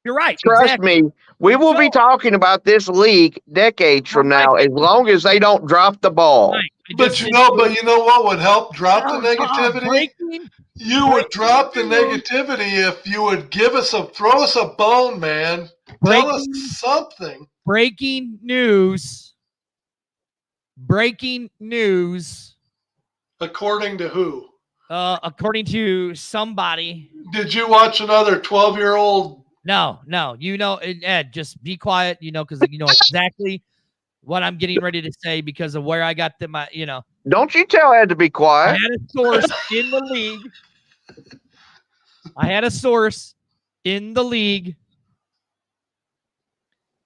Speaker 2: You're right.
Speaker 5: Trust me, we will be talking about this league decades from now, as long as they don't drop the ball.
Speaker 3: But you know what would help drop the negativity? You would drop the negativity if you would throw us a bone, man. Tell us something.
Speaker 2: Breaking news.
Speaker 3: According to who?
Speaker 2: According to somebody.
Speaker 3: Did you watch another 12-year-old?
Speaker 2: No. Ed, just be quiet, because you know exactly what I'm getting ready to say because of where I got
Speaker 5: Don't you tell Ed to be quiet.
Speaker 2: I had a source in the league.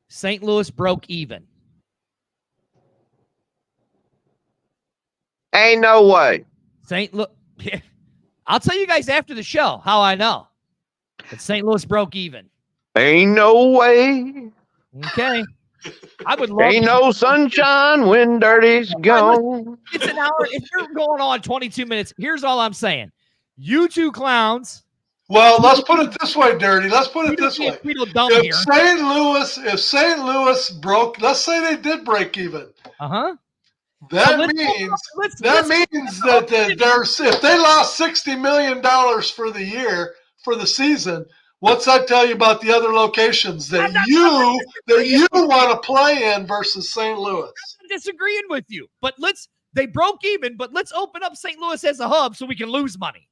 Speaker 2: St. Louis broke even.
Speaker 5: Ain't no way.
Speaker 2: I'll tell you guys after the show how I know. But St. Louis broke even.
Speaker 5: Ain't no way.
Speaker 2: Okay. I would love
Speaker 5: Ain't no sunshine when Dirty's gone.
Speaker 2: It's an hour. If you're going on 22 minutes, here's all I'm saying. You two clowns.
Speaker 3: Well, let's put it this way, Dirty. Let's put it this way. If St. Louis broke, let's say they did break even. That means that if they lost $60 million for the season, what's that tell you about the other locations that you want to play in versus St. Louis?
Speaker 2: I'm disagreeing with you, but they broke even, but let's open up St. Louis as a hub so we can lose money.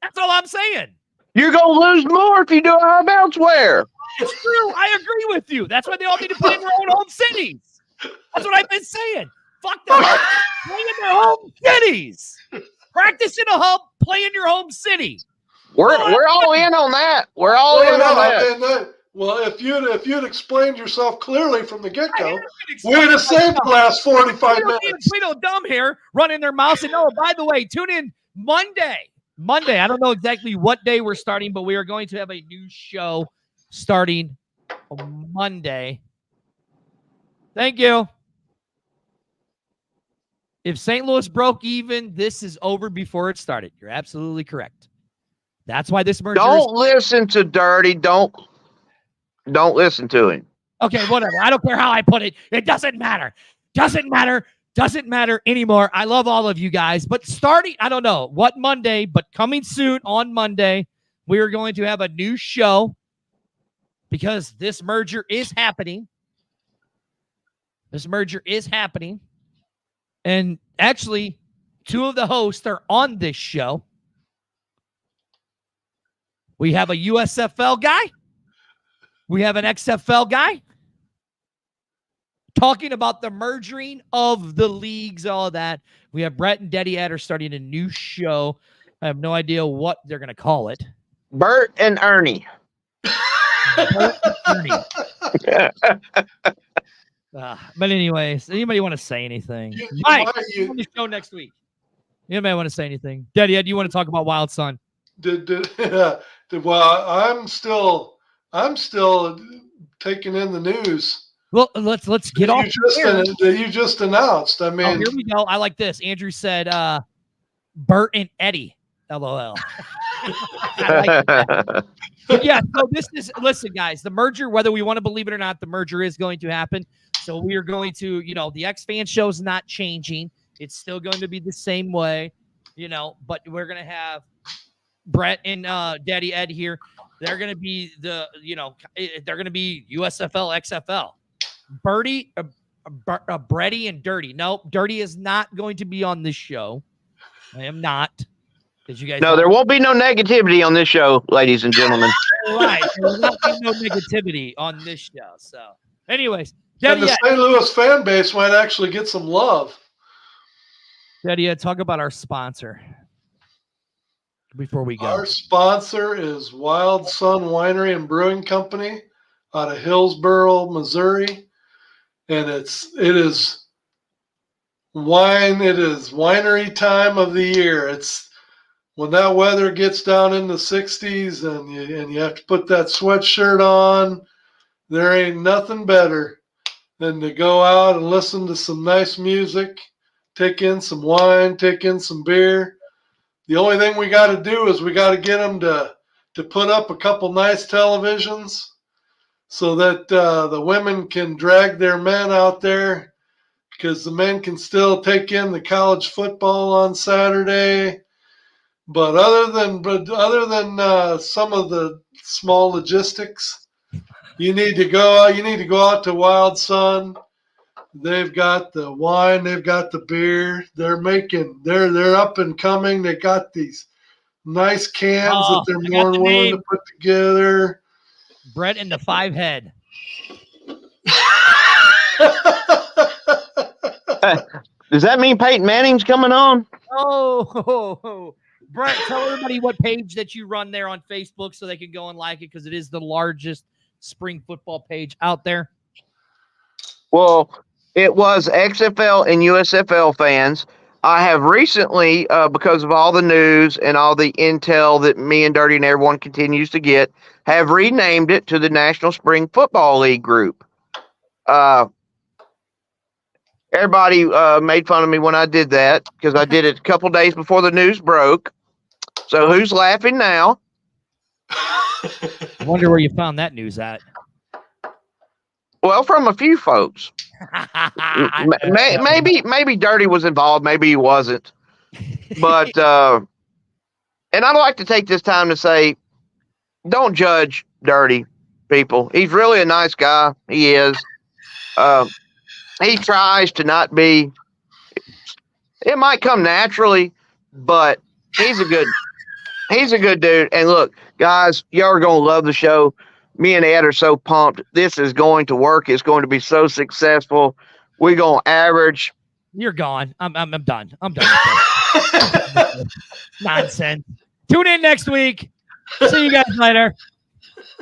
Speaker 2: That's all I'm saying.
Speaker 5: You're going to lose more if you do a hub elsewhere.
Speaker 2: It's true. I agree with you. That's why they all need to play in their own home cities. That's what I've been saying. Fuck them. Play in their home cities. Practice in a hub. Play in your home city.
Speaker 5: We're all in on that. We're all in on that.
Speaker 3: Well, if you'd explained yourself clearly from the get-go, we'd have saved the last 45 minutes.
Speaker 2: Tweedle dumb here running their mouths. And by the way, tune in Monday. I don't know exactly what day we're starting, but we are going to have a new show starting on Monday. Thank you. If St. Louis broke even, this is over before it started. You're absolutely correct. That's why this merger.
Speaker 5: Don't listen to Dirty. Don't listen to him.
Speaker 2: Okay, whatever. I don't care how I put it. It doesn't matter. Doesn't matter anymore. I love all of you guys. But starting, I don't know what Monday, but coming soon on Monday, we are going to have a new show because this merger is happening. This merger is happening. And actually, 2 of the hosts are on this show. We have a USFL guy. We have an XFL guy. Talking about the merging of the leagues, all that. We have Brett and Daddy Ed are starting a new show. I have no idea what they're going to call it.
Speaker 5: Bert and Ernie.
Speaker 2: Bert and Ernie. But anyways, anybody want to say anything? Mike, on the show next week. Anybody want to say anything? Daddy Ed, do you want to talk about Wild Sun?
Speaker 3: Well, I'm still taking in the news.
Speaker 2: Well, let's get off
Speaker 3: that you just announced. I mean,
Speaker 2: here we go. I like this. Andrew said, Bert and Eddie. LOL. I like that. Yeah. So listen, guys. The merger, whether we want to believe it or not, the merger is going to happen. So we are going to, the X-Fan show is not changing. It's still going to be the same way, But we're gonna have Brett and Daddy Ed here. They're gonna be they're gonna be USFL, XFL. Birdie, Bretty, and Dirty. No, Dirty is not going to be on this show. I am not. Did you guys?
Speaker 5: No, there won't be no negativity on this show, ladies and gentlemen.
Speaker 2: Right, there will not be no negativity on this show. So, anyways,
Speaker 3: and the St. Louis fan base might actually get some love.
Speaker 2: Daddy, talk about our sponsor before we go.
Speaker 3: Our sponsor is Wild Sun Winery and Brewing Company out of Hillsboro, Missouri. And it is winery time of the year. It's when that weather gets down in the 60s and you have to put that sweatshirt on. There ain't nothing better than to go out and listen to some nice music, take in some wine, take in some beer. The only thing we got to do is we got to get them to put up a couple nice televisions so that the women can drag their men out there, because the men can still take in the college football on Saturday. But other than some of the small logistics, you need to go out to Wild Sun. They've got the wine, they've got the beer. They're up and coming. They got these nice cans that they're more than willing to put together.
Speaker 2: Brett and the 5 head.
Speaker 5: Does that mean Peyton Manning's coming on?
Speaker 2: Oh, Brett, tell everybody what page that you run there on Facebook so they can go and like it, because it is the largest spring football page out there.
Speaker 5: Well, it was XFL and USFL fans. I have recently, because of all the news and all the intel that me and Dirty and everyone continues to get, have renamed it to the National Spring Football League Group. Everybody made fun of me when I did that, because I did it a couple days before the news broke. So who's laughing now?
Speaker 2: I wonder where you found that news at.
Speaker 5: Well, from a few folks. Maybe Dirty was involved, maybe he wasn't. But and I'd like to take this time to say, don't judge Dirty, people. He's really a nice guy. He is. He tries to not be. It might come naturally, but he's a good dude. And look, guys, y'all are gonna love the show. Me and Ed are so pumped. This is going to work. It's going to be so successful. We're going to average.
Speaker 2: You're gone. I'm done. I'm done with this. Nonsense. Tune in next week. See you guys later.